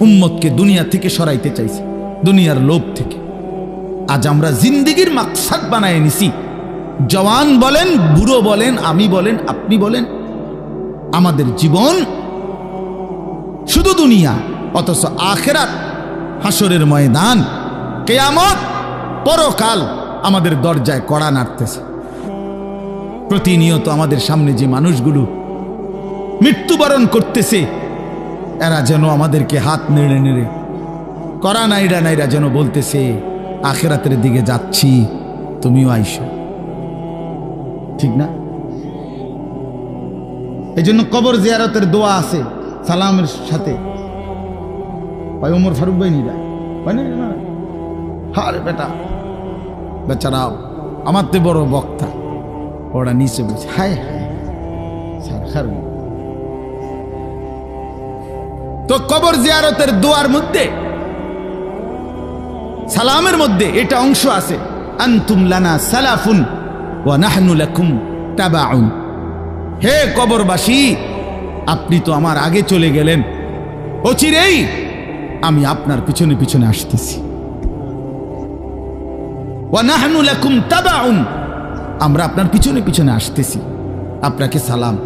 উম্মতকে দুনিয়া থেকে সরাইতে চাইছে, দুনিয়ার লোভ থেকে। আজ আমরা জিন্দেগির মাকসাদ বানায় নিছি। জওয়ান বলেন, বুড়ো বলেন, আমি বলেন, আপনি বলেন, আমাদের জীবন শুধু দুনিয়া, অথচ আখিরাত, হাসরের ময়দান, কিয়ামত, পরকাল আমাদের দরজায় কড়া নাড়তেছে। প্রতিনিয়ত আমাদের সামনে যে মানুষগুলো মৃত্যুবরণ করতেছে, এরা যেন আমাদেরকে হাত নেড়ে নেড়ে করা নাইরা নাইরা যেন বলতেছে, আখিরাতের দিকে যাচ্ছি, তুমিও আইসো। ঠিক না? এই জন্য কবর জিয়ারতের দোয়া আছে সালামের সাথে। ওমর ফারুক ভাই নিরা না, হারে বেটা, বেচারা আমার তে বড় বক্তা, ওরা নিচে বলছে, হায় হায়। তো কবর জিয়ারতের দোয়ার মধ্যে, সালামের মধ্যে এটা অংশ আছে, আনতুম লানা সালাফুন ওয়া নাহনু লাকুম তাবাউন। হে কবরবাসী, আপনি তো আমার আগে চলে গেলেন, অচিরেই আমি আপনার পিছনে পিছনে আসতেছি। ওয়া নাহনু লাকুম তাবাউন, আমরা আপনার পিছনে পিছনে আসতেছি। আপনাকে সালাম,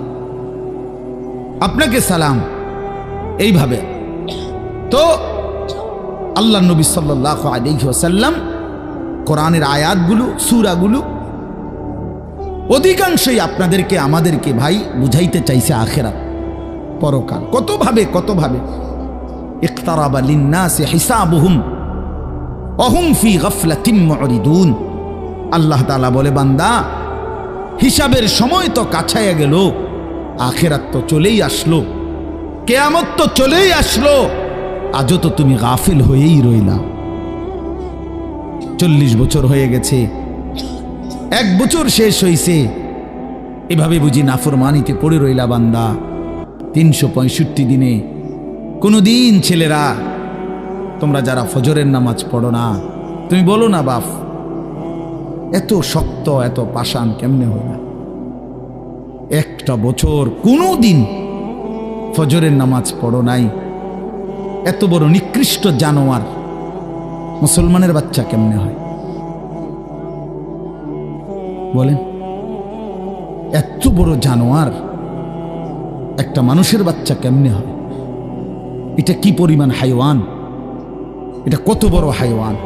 আপনাকে সালাম। এইভাবে তো আল্লাহ নবী সাল্লাল্লাহু আলাইহি ওয়াসাল্লাম কোরআনের আয়াতগুলো, সূরাগুলো অধিকাংশই আপনাদেরকে, আমাদেরকে ভাই বুঝাইতে চাইছে আখিরাত, পরকাল। কত ভাবে ইকতারাবা লিন্নাসি হিসাবুহুম ওয়া হুম ফি গাফলাতিন মুরিদুন। আল্লাহ তাআলা বলে, বান্দা, হিসাবের সময় তো কাছায়া গেল, আখিরাত তো চলেই আসলো, কিয়ামত তো চলেই আসলো, আজও তো তুমি গাফিল হয়েই রইলা। 40 বছর হয়ে গেছে, 1 বছর শেষ হইছে, এভাবে বুঝি নাফরমানিতে পড়ে রইলা বান্দা। 365 দিনে কোনদিন ছেলেরা, তোমরা যারা ফজরের নামাজ পড়ো না, তুমি বলো না বাপ, এত শক্ত, এত পাষাণ কেমনে হইলা? 1টা বছর কোনদিন ফজরের নামাজ পড়ো নাই, এত বড় নিকৃষ্ট জানোয়ার মুসলমানের বাচ্চা কেমনে হয় বলেন? এত বড় জানোয়ার একটা মানুষের বাচ্চা কেমনে হয়? এটা কি পরিমাণ হাইওয়ান, এটা কত বড় হাইওয়ান,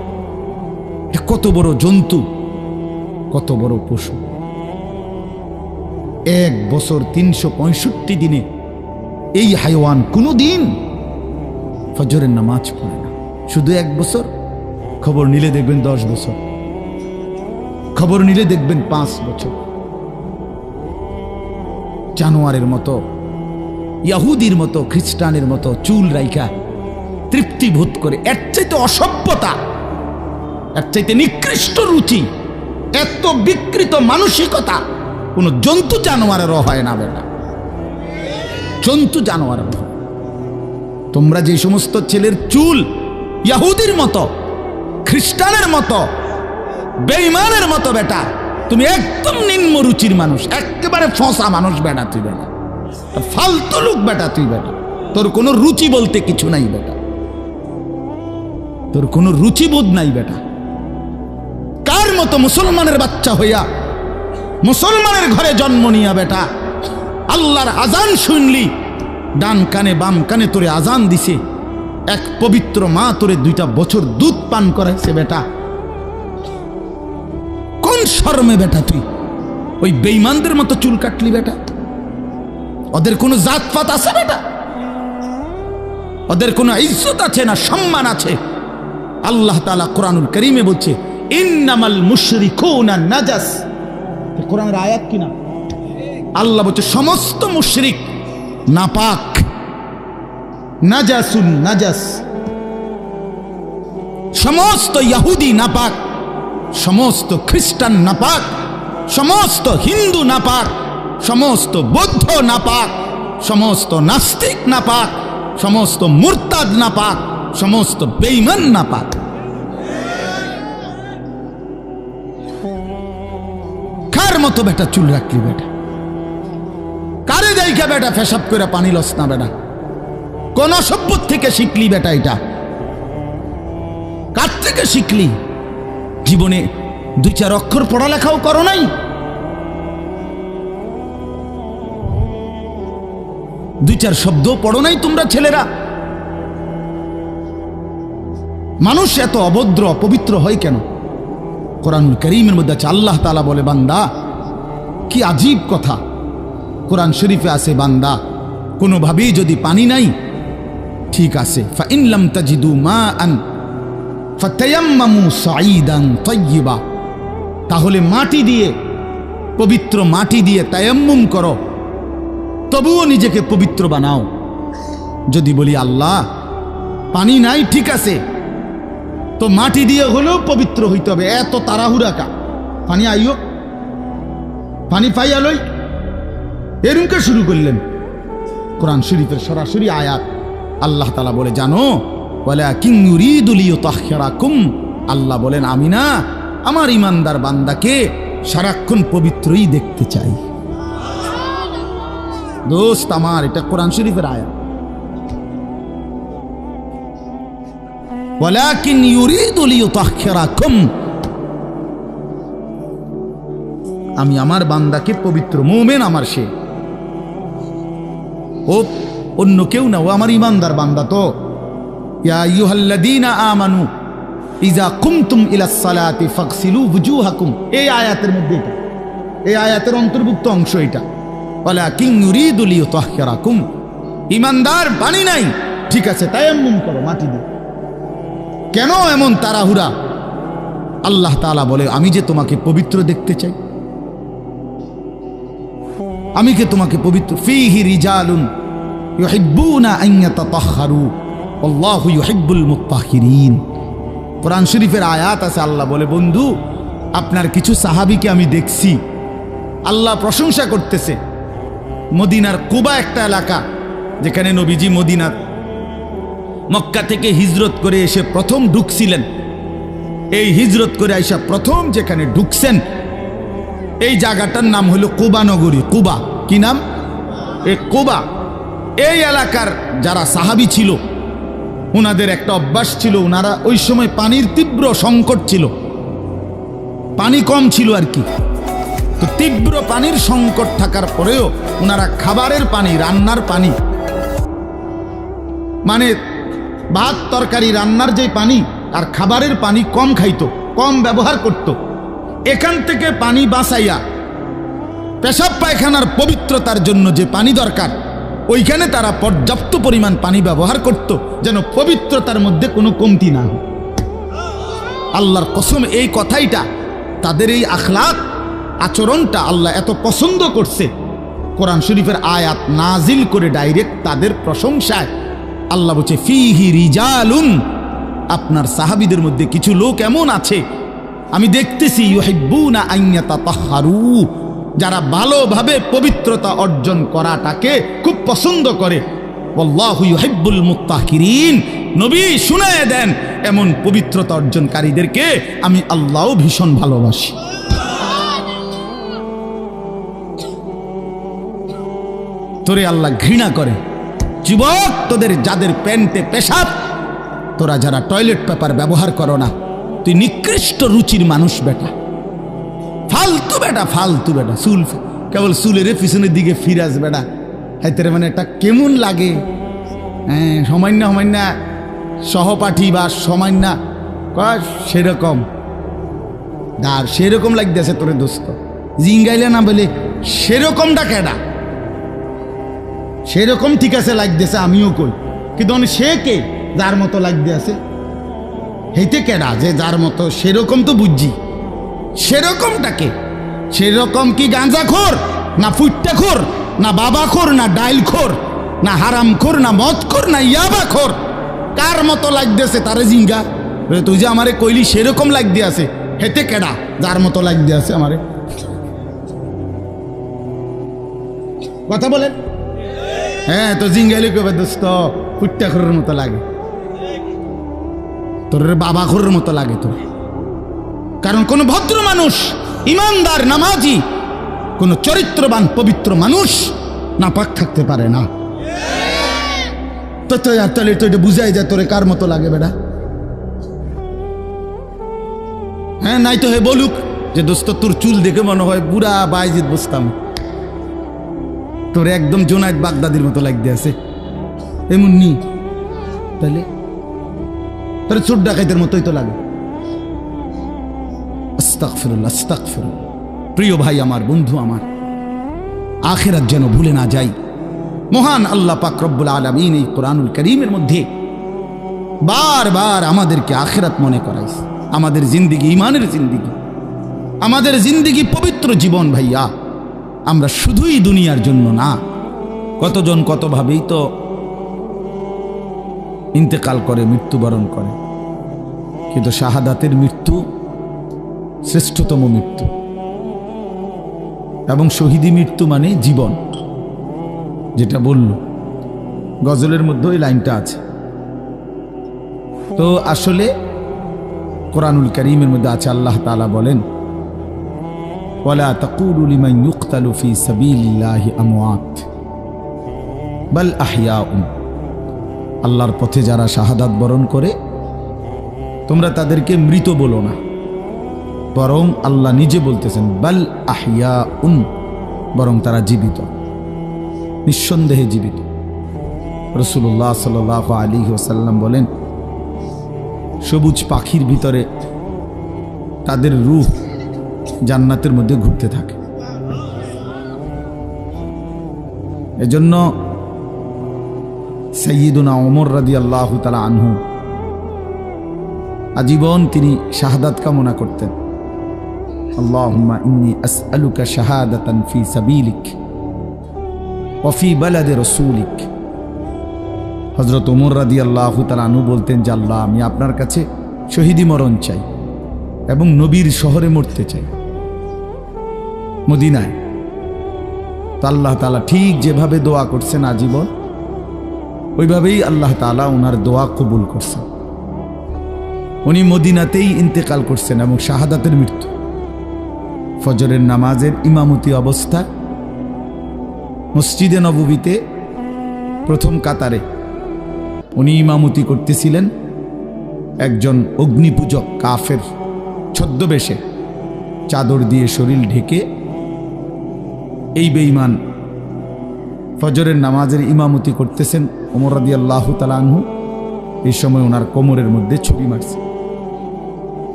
এটা কত বড় জন্তু, কত বড় পশু। 1 বছর 365 দিনে এই হাইওয়ান কোনদিন ফজরের নামাজ পড়ে না। শুধু 1 বছর, খবর নিলে দেখবেন 10 বছর, খবর নিলে দেখবেন 5 বছর। জানোয়ারের মতো, ইহুদির মতো, খ্রিস্টানের মতো চুল রাইখা তৃপ্তি বোধ করে। এর চাইতে অসভ্যতা, এর চাইতে নিকৃষ্ট রুচি, এত বিকৃত মানসিকতা কোন জন্তু জানোয়ারেরও হয় না বেটা, জন্তু জানোয়ারের। তোমরা যে সমস্ত ছেলের চুল ইহুদির মতো, খ্রিস্টানের মতো, বেঈমানের মতো বেটা, তুমি একদম নিম্ন রুচির মানুষ, একেবারে ফসা মানুষ বেটা, তুই বেটা ফালতু লোক বেটা, তুই বেটা, তোর কোনো রুচি বলতে কিছু নাই বেটা, তোর কোনো রুচিবোধ নাই বেটা। কার মতো মুসলমানের বাচ্চা হইয়া, মুসলমানের ঘরে জন্ম নিয়া বেটা, আল্লাহর আজান শুনলি, ডান কানে বাম কানে তোরে আজান দিছে, এক পবিত্র মা তোরে 2টা বছর দুধ পান করাইছে বেটা, কোন শরমে বেটা তুই ওই বেঈমানদের মতো চুল কাটলি বেটা? ওদের কোনো জাতপাত আছে বেটা? ওদের কোনো ইজ্জত আছে না সম্মান আছে? আল্লাহ তাআলা কোরআনুল কারীমে বলছে, ইন্নামাল মুশরিকুনা নাজাস। কোরআনের আয়াত কিনা? আল্লাহ বলছে সমস্ত মুশরিক নাপাক, নাজাসুন নাজাস। সমস্ত ইহুদি নাপাক, সমস্ত খ্রিস্টান নাপাক, সমস্ত হিন্দু নাপাক, সমস্ত বৌদ্ধ নাপাক, সমস্ত নাস্তিক নাপাক, সমস্ত মুরতাদ নাপাক, সমস্ত বেঈমান নাপাক। কার মতো বেটা চুল রাখলি বেটা? কারে যাইকা বেটা পেশাব করে পানি লস না বেটা? কোন অসভ্য থেকে শিখলি বেটা? এটা কার থেকে শিখলি? জীবনে 2-4 অক্ষর পড়ালেখাও করো নাই? 2-4 শব্দ পড়ো নাই তোমরা ছেলেরা? মানুষ এত অভদ্র অপবিত্র হয় কেন? কোরআনুল কারীমের মধ্যে আছে, আল্লাহ তাআলা বলে, বান্দা কি আজীব কথা, কোরআন শরীফে আছে, বান্দা কোনোভাবেই যদি পানি নাই, ঠিক আছে, ফাইন লাম তাজিদু মাআন ফাতায়াম্মামু সাঈদান তাইয়্যিবা, তাহলে মাটি দিয়ে, পবিত্র মাটি দিয়ে তায়াম্মুম করো, তবুও নিজেকে পবিত্র বানাও। যদি বলি আল্লাহ পানি নাই, ঠিক আছে, তো মাটি দিয়ে হলেও পবিত্র হইতে হবে, এত তাড়াহুড়া কা? পানি আইও, পানি পাইয়া লই, এরকম শুরু করলেন? কোরআন শরীফের সরাসরি আয়াত, আল্লাহ তাআলা বলে, জানো, ওয়ালাকিন ইউরিদু লিইউতাহহিরাকুম, আল্লাহ বলেন আমি না আমার ইমানদার বান্দাকে সারাক্ষণ পবিত্রই দেখতে চাই। দোস্ত আমার, এটা কোরআন শরীফের আয়াত। ওয়ালাকিন ইউরিদু লিইউতাহহিরাকুম, আমি আমার বান্দাকে পবিত্র, মুমিন আমার সে, ও অন্য কেউ না, ও আমার ইমানদার বান্দা। তো ইয়া আইয়ুহাল্লাযীনা আমানু ইযা কুমতুম ইলাস সালাতি ফাগসিলু ওয়ুজুহাকুম, এই আয়াতের মধ্যে, এটা এই আয়াতের অন্তর্ভুক্ত অংশ এটা। ওয়ালাকিন ইউরিদু লিইউতাহহিরাকুম, ইমানদার পানি নাই, ঠিক আছে, তায়াম্মুম করো মাটি দিয়ে। কেন এমন তাড়াহুড়া? আল্লাহ তাআলা বলে, আমি যে তোমাকে পবিত্র দেখতে চাই, আমি কে তোমাকে পবিত্র। ফীহি রিজালুন ইউহিব্বুনা আন ইয়াতাতাহহারু আল্লাহু ইউহিব্বুল মুত্তাহহিরিন। কোরআন শরীফের আয়াত আছে, আল্লাহ বলে, বন্ধু আপনার কিছু সাহাবীকে আমি দেখছি, আল্লাহ প্রশংসা করতেছে। মদিনার কুবা একটা এলাকা, যেখানে নবীজি মদিনার মক্কা থেকে হিজরত করে এসে প্রথম ঢুকছিলেন। এই হিজরত করে আইসা প্রথম যেখানে ঢুকছেন, এই জায়গাটার নাম হলো কুবা নগরী। কুবা, কি নাম? এই কুবা। এই এলাকার যারা সাহাবী ছিল, ওনাদের একটা অভ্যাস ছিল, ওনারা ওই সময় পানির তীব্র সংকট ছিল, পানি কম ছিল আর কি। তো তীব্র পানির সংকট থাকার পরেও ওনারা খাবারের পানি, রান্নার পানি, মানে ভাত তরকারি রান্নার যে পানি আর খাবারের পানি কম খাইতো, কম ব্যবহার করত। এখান থেকে পানি বাঁচাইয়া পেশাব পায়খানার পবিত্রতার জন্য যে পানি দরকার, ওইখানে তারা পর্যাপ্ত পরিমাণ পানি ব্যবহার করত, যেন পবিত্রতার মধ্যে কোনো কমতি না হয়। আল্লাহর কসম, এই কথাইটা, তাদের এই আখলাক, আচরণটা আল্লাহ এত পছন্দ করছে, কোরআন শরীফের আয়াত নাজিল করে ডাইরেক্ট তাদের প্রশংসায়। আল্লাহ বলছে, ফীহি রিজালুন, আপনার সাহাবীদের মধ্যে কিছু লোক এমন আছে আমি দেখতেছি, ইউহিব্বুনা আন ইয়াতাতাহহারু, যারা ভালোভাবে পবিত্রতা অর্জন করাটাকে খুব পছন্দ করে। আল্লাহু ইউহিব্বুল মুত্তাহহিরিন, নবী শুনায়ে দেন, এমন পবিত্রতা অর্জনকারীদেরকে আমি আল্লাহও ভীষণ ভালোবাসি। তোরে আল্লাহ ঘৃণা করে। যুবক, তোদের যাদের প্যান্টে পেশাব, তোরা যারা টয়লেট পেপার ব্যবহার করো না, তুই নিকৃষ্ট রুচির মানুষ বেটা, ফালতু বেটা, ফালতু বেটা। চুল কেবল চুলের পিছনের দিকে ফিরাস বেটা, হাইতে মানে এটা কেমন লাগে? হ্যাঁ, সামান্য সামান্য সহপাঠী বা সামান্য সেরকম আর সেরকম লাগতেছে তোরে দোস্ত, জিঙ্গাইলে না বলে সেরকমটা কেডা? সেরকম ঠিক আছে লাগতেছে, আমিও কই, কিন্তু সে কে যার মতো লাগতে আছে? হেইতে কেডা যে যার মতো? সেরকম তো বুঝছি, সেরকমটাকে। সেরকম কি গাঁজাখোর, না ফুট্টাখোর, না বাবাখোর, না ডাইলখোর, না হারামখোর, না মদখোর, না ইয়াবাখোর? কার মতো লাগতেছে তারে জিঙ্গা? তুই যে আমারে কইলি সেরকম লাগতে আছে, হেতে কেডা যার মতো লাগতে আছে আমারে? কথা বলেন। হ্যাঁ, তো জিঙ্গাইলে কবে দোস্ত ফুট্টাখোরের মতো লাগে, তোর বাবাখোরের মতো লাগে তোর। কারণ কোন ভদ্র মানুষ, ইমানদার, নামাজি, কোন চরিত্রবান পবিত্র মানুষ নাপাক থাকতে পারে না। তাহলে তো এটা বুঝাই যায় তোরে কার মতো লাগে বেটা। হ্যাঁ, নাই তো হে বলুক যে দোস্ত তোর চুল দেখে মনে হয় বুড়া বাইজিদ বসতাম, তোর একদম জোনায়েদ বাগদাদির মতো লাগতে আছে, এমন নি তাহলে তোর চোর ডাকাইতের মতোই তো লাগে। আস্তাগফিরুল্লাহ, আস্তাগফিরুল্লাহ। প্রিয় ভাই আমার, বন্ধু আমার, আখিরাত যেন ভুলে না যাই। মহান আল্লাহ পাক রব্বুল আলামিন এই কোরআনুল কারীমের মধ্যে বারবার আমাদেরকে আখিরাত মনে করাইছে। আমাদের জিন্দেগি ঈমানের জিন্দেগি, আমাদের জিন্দেগি পবিত্র জীবন ভাইয়া। আমরা শুধুই দুনিয়ার জন্য না, কতজন কতভাবেই তো ইন্তেকাল করে, মৃত্যুবরণ করে, কিন্তু শাহাদাতের মৃত্যু শ্রেষ্ঠতম মৃত্যু। এবং শহীদি মৃত্যু মানে জীবন, যেটা বলল গজলের মধ্যে ওই লাইনটা আছে। তো আসলে কোরআনুল কারীমের মধ্যে আছে, আল্লাহ তাআলা বলেন, ওয়ালা তাকুলু লিমান ইউকতালু ফি সাবিলিল্লাহি আমওয়াত বাল আহইয়াউন। আল্লাহর পথে যারা শাহাদাত বরণ করে তোমরা তাদেরকে মৃত বলো না, বরং আল্লাহ নিজে বলতেছেন বাল আহইয়াউন, বরং তারা জীবিত, নিঃসন্দেহে জীবিত। রাসূলুল্লাহ সাল্লাল্লাহু আলাইহি ওয়াসাল্লাম বলেন, সবুজ পাখির ভিতরে তাদের রূহ জান্নাতের মধ্যে ঘুরতে থাকে। এজন্য সাইয়্যিদুনা ওমর রাদিয়াল্লাহু তাআলা আনহু আজীবন তিনি শাহাদাত কামনা করতেন। আল্লাহুম্মা ইন্নী আসআলুকা শাহাদাতান ফি সাবিলিক ওয়া ফি বালাদি রাসূলিক। হযরত ওমর রাদিয়াল্লাহু তাআলা আনহু বলতেন যে আল্লাহ, আমি আপনার কাছে শহীদি মরণ চাই এবং নবীর শহরে মরতে চাই, মদিনায়। তো আল্লাহ তাআলা ঠিক যেভাবে দোয়া করছেন আজীবন, ওইভাবেই আল্লাহ তাআলা ওনার দোয়া কবুল করছেন। উনি মদিনাতেই ইন্তেকাল করছেন এবং শাহাদাতের মৃত্যু। ফজরের নামাজের ইমামতি অবস্থা মসজিদে নববীতে প্রথম কাতারে উনি ইমামতি করতেছিলেন। একজন অগ্নিপূজক কাফের ছদ্মবেশে চাদর দিয়ে শরীর ঢেকে এই বেঈমান ফজরের নামাজের ইমামতি করতেছেন ওমর রাদিয়াল্লাহু তাআলা আনহু। এই সময় ওনার কোমরের মধ্যে ছুরি মারছে,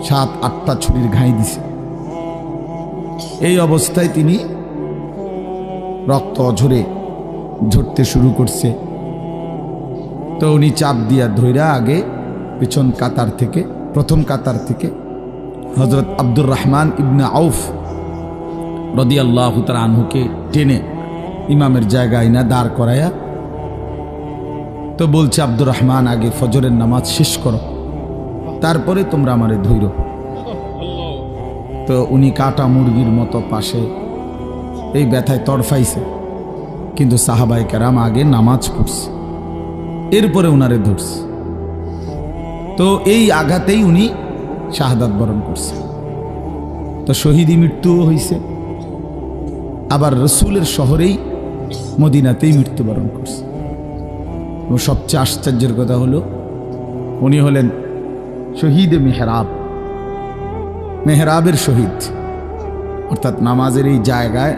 7-8টা ছুরির ঘাই দিছে। এই অবস্থায় তিনি রক্ত অঝরে ঝরতে শুরু করছে। তো উনি চাপ দিয়া ধইরা আগে পিছন কাতার থেকে, প্রথম কাতার থেকে হযরত আব্দুর রহমান ইবনে আউফ রাদিয়াল্লাহু তাআলা আনহুকে টেনে ইমামের জায়গায় না দাঁড় করায়া, তো বলছে, আব্দুর রহমান, আগে ফজরের নামাজ শেষ করো, তারপরে তোমরা আমারে ধইরো। তো উনি কাটা মুরগির মতো পাশে এই ব্যথায় তড়ফাইছে, কিন্তু সাহাবায়ে কেরাম আগে নামাজ পড়ছে, এরপরে উনারে ধরছে। তো এই আঘাতেই উনি শাহাদাত বরণ করছে। তো শহীদি মৃত্যুও হয়েছে, আবার রসুলের শহরেই মদিনাতেই মৃত্যুবরণ করছে। এবং সবচেয়ে আশ্চর্যের কথা হলো, উনি হলেন শহীদে মেহরাব, মেহরাবের শহীদ। অর্থাৎ নামাজের এই জায়গায়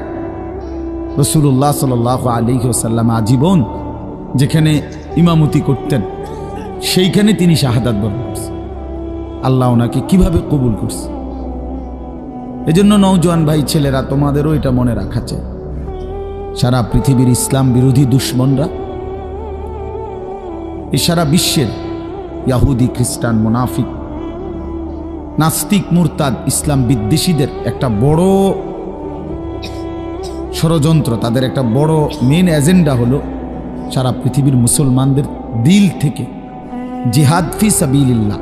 রাসূলুল্লাহ সাল্লাল্লাহু আলাইহি ওয়াসাল্লাম আজীবন যেখানে ইমামতি করতেন, সেইখানে তিনি শাহাদাত বরণ করছেন। আল্লাহ ওনাকে কিভাবে কবুল করছে। এজন্য নওজোয়ান ভাই ছেলেরা, তোমাদেরও এটা মনে রাখা চাই, সারা পৃথিবীর ইসলাম বিরোধী দুশ্মনরা, এই সারা বিশ্বের ইয়াহুদি, খ্রিস্টান, মুনাফিক, নাস্তিক, মুরতাদ, ইসলাম বিদ্বেষীদের একটা বড় ষড়যন্ত্র, তাদের একটা বড় মেন এজেন্ডা হলো সারা পৃথিবীর মুসলমানদের দিল থেকে জিহাদ ফি সাবিলিল্লাহ,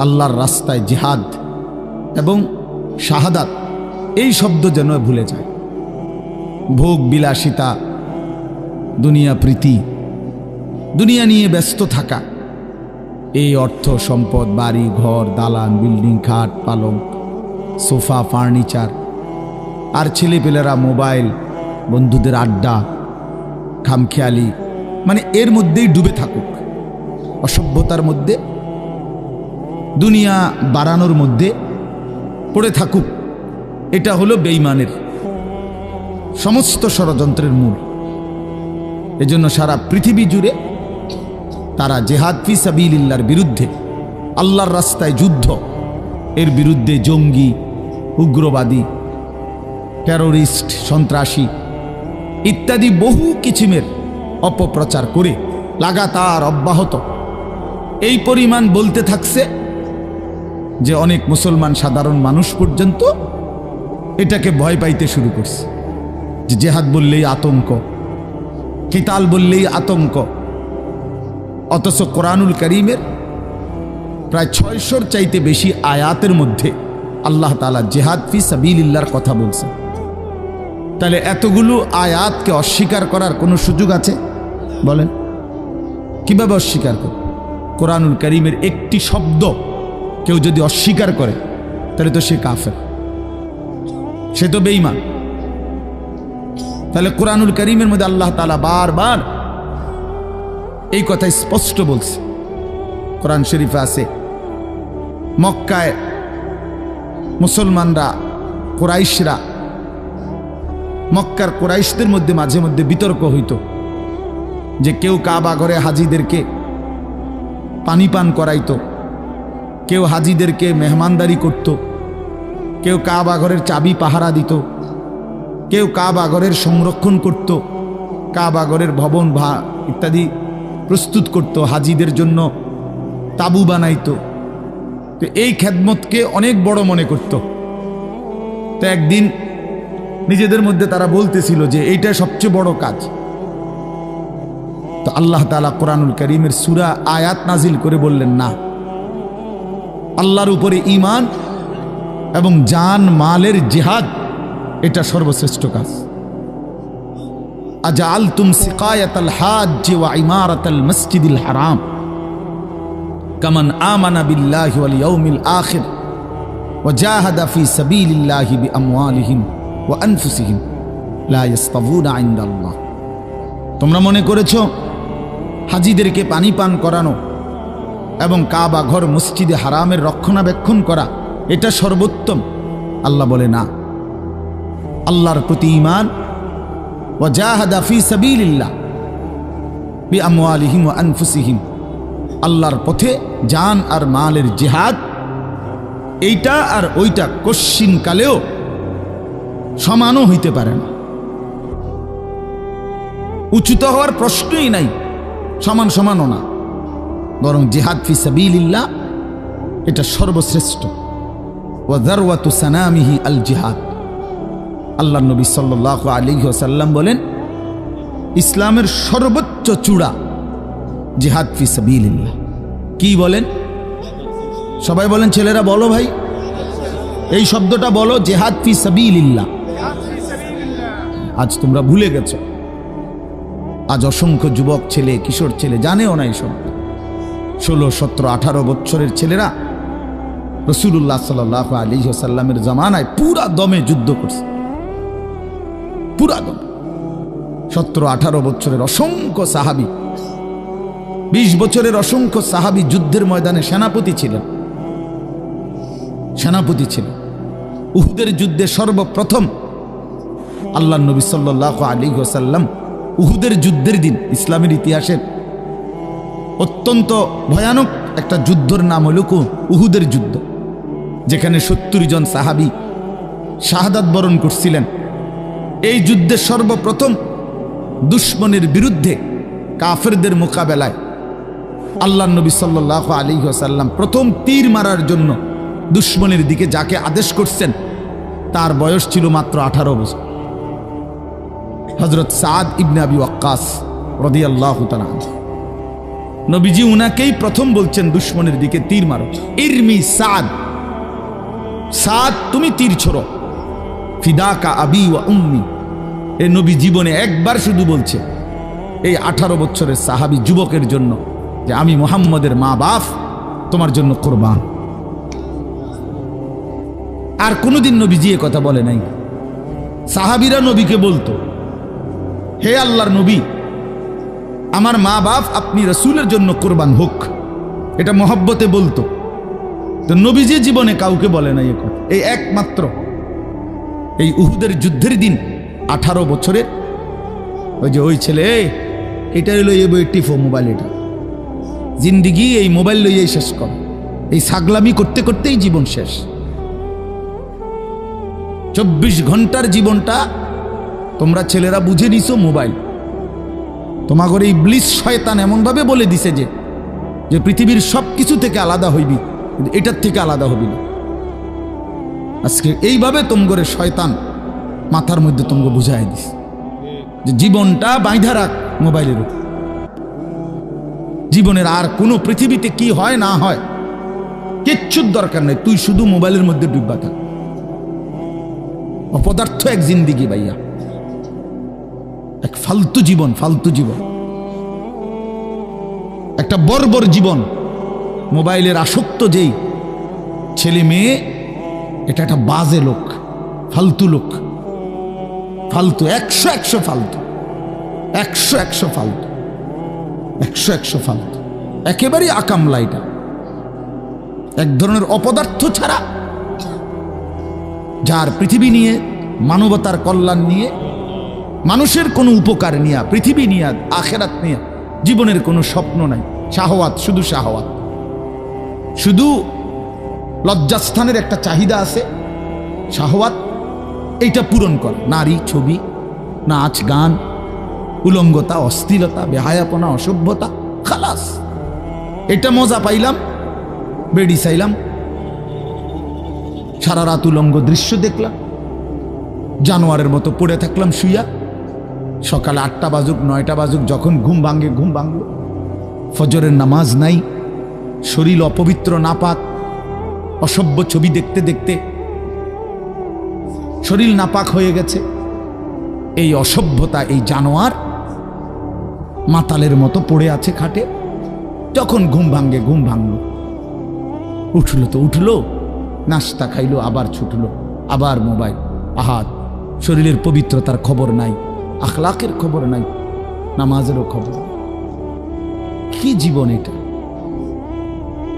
আল্লাহর রাস্তায় জিহাদ এবং শাহাদাত, এই শব্দ যেন ভুলে যায়। ভোগ বিলাসিতা, দুনিয়া প্রীতি, দুনিয়া নিয়ে ব্যস্ত থাকা, এই অর্থ সম্পদ, বাড়ি ঘর, দালান, বিল্ডিং, খাট, পালং, সোফা, ফার্নিচার, আর ছেলেপেলেরা মোবাইল, বন্ধুদের আড্ডা, খামখেয়ালি, মানে এর মধ্যেই ডুবে থাকুক, অসভ্যতার মধ্যে, দুনিয়া বাড়ানোর মধ্যে পড়ে থাকুক। এটা হলো বেঈমানের সমস্ত ষড়যন্ত্রের মূল। এজন্য সারা পৃথিবী জুড়ে তারা জিহাদ ফি সাবিলিল্লাহর বিরুদ্ধে, আল্লাহর রাস্তায় যুদ্ধ, এর বিরুদ্ধে জঙ্গি, উগ্রবাদী, টেরোরিস্ট, সন্ত্রাসী ইত্যাদি বহু কিছিমের অপপ্রচার করে লাগাতার অব্যাহত এই পরিমাণ বলতে থাকছে যে অনেক মুসলমান সাধারণ মানুষ পর্যন্ত এটাকে ভয় পাইতে শুরু করছে, যে জেহাদ বললেই আতঙ্ক, কিতাল বললেই আতঙ্ক। অথচ কোরআনুল কারীমের প্রায় 600-র চাইতে বেশি আয়াতের মধ্যে আল্লাহ তাআলা জিহাদ ফি সাবিলিল্লাহর কথা বলছেন। তাহলে এতগুলো আয়াতকে অস্বীকার করার কোনো সুযোগ আছে? বলেন, কিভাবে অস্বীকার করে? কোরআনুল কারীমের একটি শব্দ কেউ যদি অস্বীকার করে তাহলে তো সে কাফের, সে তো বেঈমান। তাহলে কোরআনুল কারীমের মধ্যে আল্লাহ তাআলা বারবার এই কথা স্পষ্ট বলছে। কোরআন শরীফে আছে, মক্কায় মুসলমানরা, কুরাইশরা, মক্কার কুরাইশদের মধ্যে মাঝে মধ্যে বিতর্ক হইত যে কেউ কাবা ঘরে হাজিদেরকে পানি পান করাইতো, কেউ হাজিদেরকে মেহমানদারি করত, কেউ কাবা ঘরের চাবি পাহারা দিত, কেউ কাবা ঘরের সংরক্ষণ করত, কাবা ঘরের ভবন ইত্যাদি প্রস্তুত করত, হাজিদের জন্য তাবু বানাইতো। তো এই খেদমতকে অনেক বড় মনে করত। তো একদিন নিজেদের মধ্যে তারা বলতেছিল যে এইটা সবচেয়ে বড় কাজ। তো আল্লাহ তাআলা কোরআনুল কারীমের সূরা আয়াত নাজিল করে বললেন, না, আল্লাহর উপরে ঈমান এবং জান মালের জিহাদ এটা সর্বশ্রেষ্ঠ কাজ। আজআলতুম সিকায়াতাল হাজ্জি ওয়া ইমারাতাল মসজিদিল হারাম কামান আমানা বিল্লাহি ওয়াল ইয়াউমিল আখির ওয়া জাহাদা ফি সাবিলিল্লাহি বিআমওয়ালিহিম ওয়া আনফুসিহিম লা ইস্তাবুনা ইনদাল্লাহ। তোমরা মনে করেছো হাজিদেরকে পানি পান করানো এবং কাবা ঘর মসজিদে হারামের রক্ষণাবেক্ষণ করা এটা সর্বোত্তম? আল্লাহ বলে, না, আল্লাহর প্রতি ঈমান, ওয়া জাহাদা ফি সাবিলিল্লাহ বিআমওয়ালিহিম ওয়া আনফুসিহিম, আল্লাহর পথে জান আর মালের জিহাদ, এইটা আর ওইটা কশ্চিন কালেও সমানও হইতে পারে না, উচ্চত হওয়ার প্রশ্নই নাই, সমান সমানও না, বরং জিহাদ ফি সাবিলিল্লাহ এটা সর্বশ্রেষ্ঠ। ওয়া যারওয়াতু সানামিহি আল জিহাদ। আল্লাহর নবী সাল্লাল্লাহু আলাইহি ওয়াসাল্লাম বলেন, ইসলামের সর্বোচ্চ চূড়া জিহাদ ফি সাবিলিল্লাহ। কি বলেন? সবাই বলেন, ছেলেরা বলো ভাই, এই শব্দটা বলো, জিহাদ ফি সাবিলিল্লাহ। আজ তোমরা ভুলে গেছো। আজ অসংখ্য যুবক ছেলে, কিশোর ছেলে জানেও না এই শব্দ। 16, 17, 18 বছরের ছেলেরা রাসূলুল্লাহ সাল্লাল্লাহু আলাইহি ওয়াসাল্লামের জামানায় পুরা দমে যুদ্ধ করছে, পুরা দমে। 17, 18 বছরের অসংখ্য সাহাবী, 20 বছরের অসংখ্য সাহাবী যুদ্ধের ময়দানে সেনাপতি ছিলেন। উহুদের যুদ্ধে সর্বপ্রথম আল্লাহর নবী সাল্লাল্লাহু আলাইহি ওয়াসাল্লাম উহুদের যুদ্ধের দিন, ইসলামের ইতিহাসের অত্যন্ত ভয়ানক একটা যুদ্ধের নাম হল উহুদের যুদ্ধ, যেখানে 70 জন সাহাবী শাহাদাত বরণ করছিলেন। এই যুদ্ধে সর্বপ্রথম দুশমনের বিরুদ্ধে, কাফেরদের মোকাবেলায় আল্লাহর নবী সাল্লাল্লাহু আলাইহি ওয়াসাল্লাম প্রথম তীর মারার জন্য দুশমনের দিকে যাকে আদেশ করছেন তার বয়স ছিল মাত্র 18 বছর। হযরত সাদ ইবনে আবি ওয়াক্কাস রাদিয়াল্লাহু তাআলা আনহু, নবীজি উনাকেই প্রথম বলছেন দুশমনের দিকে তীর মারো। ইরমি সাদ, সাদ তুমি তীর ছোড়ো। ফিদাকা আবি ওয়া উম্মি, এ নবী জীবনে একবার শুধু বলছে এই 18 বছরের সাহাবী যুবকের জন্য যে আমি মুহাম্মদের মা বাপ তোমার জন্য কুরবান। আর কোনোদিন নবীজি এ কথা বলে নাই। সাহাবীরা নবীকে বলতো, হে আল্লাহর নবী, আমার মা বাপ আপনি রসুলের জন্য কোরবান হোক, এটা মহব্বতে বলতো। তো নবীজি জীবনে কাউকে বলে নাই এ কথা। এই একমাত্র এই উহুদের যুদ্ধের দিন 18 বছরের ওই ছেলে, এটা হলো এই বই টিফো মোবাইল, এটা জিন্দিগি এই মোবাইল লইয়েই শেষ কর, এই ছাগলামি করতে করতেই জীবন শেষ। 24 ঘন্টার জীবনটা তোমরা ছেলেরা বুঝে নিছো মোবাইল। তোমাগর এই ইবলিস শয়তান এমনভাবে বলে দিছে যে পৃথিবীর সব কিছু থেকে আলাদা হইবি, কিন্তু এটার থেকে আলাদা হবি না। আজকে এইভাবে তোমগরে শয়তান মাথার মধ্যে তোমকে বুঝাই দিস যে জীবনটা বাইধা রাখ মোবাইলের উপর। জীবনের আর কোনো পৃথিবীতে কি হয় না হয় কিচ্ছুর দরকার নেই, তুই শুধু মোবাইলের মধ্যে ডুববা থাক। অপদার্থ এক জিন্দিগি ভাইয়া, এক ফালতু জীবন, ফালতু জীবন, একটা বর্বর জীবন। মোবাইলের আসক্ত যেই ছেলে মেয়ে, এটা একটা বাজে লোক, ফালতু লোক, ফালতু, 100 ফালতু, 100 ফালতু, 100 ফালতু, একেবারেই আকামলা। এটা এক ধরনের অপদার্থ ছাড়া, যার পৃথিবী নিয়ে, মানবতার কল্যাণ নিয়ে, মানুষের কোনো উপকার নিয়ে, পৃথিবী নিয়ে, আখেরাত নিয়ে জীবনের কোনো স্বপ্ন নাই। শাহওয়াত, শুধু শাহওয়াত, শুধু লজ্জাস্থানের একটা চাহিদা আছে, শাহওয়াত, এইটা পূরণ কর। নারী, ছবি, নাচ, গান, উলঙ্গতা, অস্থিরতা, বেহায়াপনা, অসভ্যতা, খালাস। এটা মজা পাইলাম, বেড়ি চাইলাম, সারা রাত উলঙ্গ দৃশ্য দেখলাম, জানোয়ারের মতো পড়ে থাকলাম শুইয়া। সকালে 8টা বাজুক 9টা বাজুক, যখন ঘুম ভাঙে ঘুম ভাঙল। ফজরের নামাজ নাই, শরীর অপবিত্র, নাপাক, অসভ্য ছবি দেখতে দেখতে শরীর নাপাক হয়ে গেছে। এই অসভ্যতা, এই জানোয়ার মাতালের মতো পড়ে আছে খাটে। যখন ঘুম ভাঙে ঘুম ভাঙল, উঠলো তো উঠলো, নাস্তা খাইলো, আবার ছুটলো, আবার মোবাইল। আহাত, শরীরের পবিত্রতার খবর নাই, আখলাকের খবর নাই, নামাজেরও খবর। কি জীবন এটা!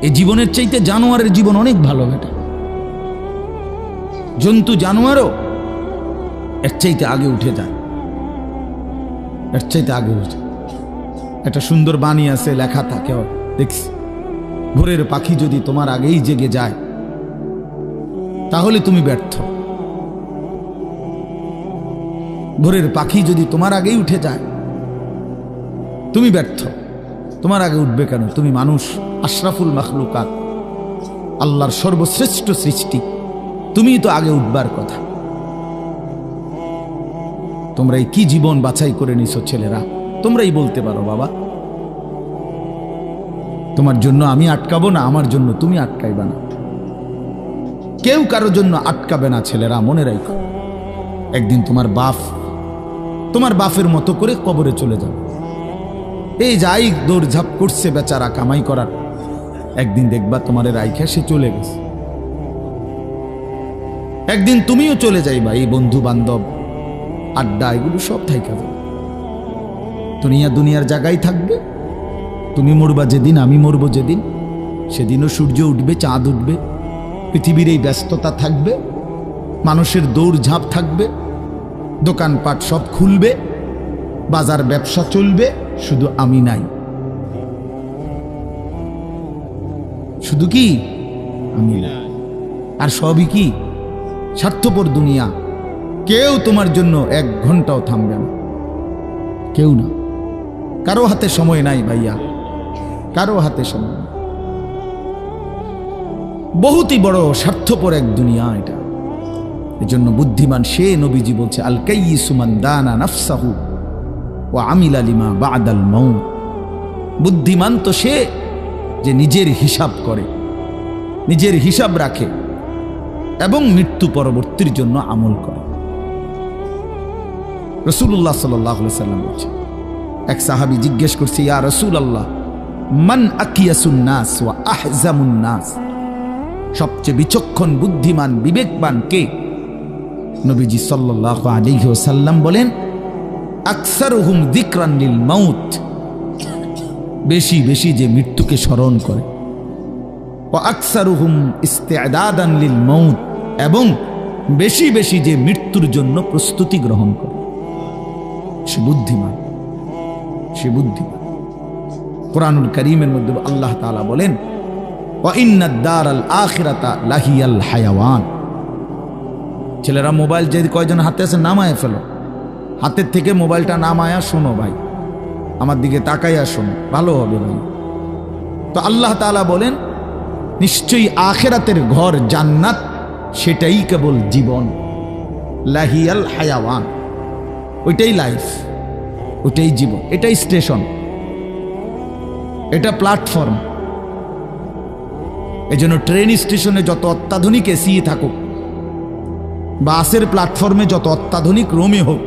এই জীবনের চাইতে জানোয়ারের জীবন অনেক ভালো। এটা জন্তু, জানোয়ারও এর চাইতে আগে উঠে যায়, এর চাইতে আগে উঠে। একটা সুন্দর বাণী আছে, লেখা থাকে, দেখছি, ভোরের পাখি যদি তোমার আগেই জেগে যায় তাহলে তুমি ব্যর্থ। ভোরের পাখি যদি তোমার আগেই উঠে যায় তুমি ব্যর্থ। তোমার আগে উঠবে কেন? তুমি মানুষ, আশরাফুল মাখলুকাত, আল্লাহর সর্বশ্রেষ্ঠ সৃষ্টি, তুমিই তো আগে উঠবার কথা। তোমরা এই কি জীবন বাছাই করে নিছো ছেলেরা? তোমরাই বলতে পারো বাবা, তোমার জন্য আমি আটকাবো না, আমার জন্য তুমি আটকাইবা না। কেউ কারোর জন্য আটকাবে না ছেলেরা, মনে রাখো। একদিন তোমার বাপ তোমার বাপের মতো করে কবরে চলে যাবে। এই যাই দৌড়ঝাঁপ করছে বেচারা কামাই করার, একদিন দেখবা তোমারে রাইখা সে চলে গেছে। একদিন তুমিও চলে যাইবা। এই বন্ধু বান্ধব, আড্ডা, এগুলো সব থাইকা যাবে। দুনিয়ার জায়গায় থাকবে। তুমি মরবা যেদিন, আমি মরবো যেদিন, সেদিনও সূর্য উঠবে, চাঁদ উঠবে, পৃথিবীর এই ব্যস্ততা থাকবে, মানুষের দৌড়ঝাঁপ থাকবে, দোকানপাট সব খুলবে, বাজার ব্যবসা চলবে, শুধু আমি নাই। শুধু কি আমি নাই, আর সবই কি স্বার্থপর দুনিয়া। কেউ তোমার জন্য 1 ঘন্টাও থামবে না, কেউ না। কারো হাতে সময় নাই ভাইয়া, কারো হাতে সময় নাই। বহুতই বড় স্বার্থপর এক দুনিয়া এটা। এজন্য বুদ্ধিমান সে, নবীজি বলছে, আল কাইয়িসু মান দানা নাফসাহু ওয়া আমিলা লিমা বাদাল মাউত। বুদ্ধিমান তো সে যে নিজের হিসাব করে, নিজের হিসাব রাখে এবং মৃত্যু পরবর্তীর জন্য আমল করে। রাসূলুল্লাহ সাল্লাল্লাহু আলাইহি সাল্লাম বলছেন, এক সাহাবী জিজ্ঞেস করছে, ইয়া রাসূলুল্লাহ, মান আকিয়াসুন নাস ওয়া আহজামুন নাস? সবচেয়ে বিচক্ষণ, বুদ্ধিমান, বিবেকবান কে? নবীজি সাল্লাল্লাহু আলাইহি ওয়াসাল্লাম বলেন, আকসারুহুম যিকরান লিল মাউত বেশি বেশি যে মৃত্যুকে স্মরণ করে, ওয়া আকসারুহুম ইস্তিআদাদান লিল মাউত, এবং বেশি বেশি যে মৃত্যুর জন্য প্রস্তুতি গ্রহণ করে, সে বুদ্ধিমান, সে বুদ্ধিমান। কুরআনুল কারীমের মধ্যে আল্লাহ তাআলা বলেন, ওয়া ইন্নাদ দারাল আখিরাতা লাহিয়াল হায়াওয়ান। ছেলেরা মোবাইল যে কয়জন হাতে আছে নামায় ফেলো, হাতের থেকে মোবাইলটা নামায়া শোনো ভাই, আমার দিকে তাকাইয়া শোনো, ভালো হবে ভাই। তো আল্লাহ তাআলা বলেন নিশ্চয়ই আখিরাতের ঘর জান্নাত সেটাই কেবল জীবন, লাহিয়াল হায়াওয়ান, ওইটাই লাইফ, ওইটাই জীবন, এটাই স্টেশন, এটা প্ল্যাটফর্ম। এই জন্য ট্রেন স্টেশনে যত অত্যাধুনিক এসি থাকুক, বাসের প্ল্যাটফর্মে যত অত্যাধুনিক রুমে হোক,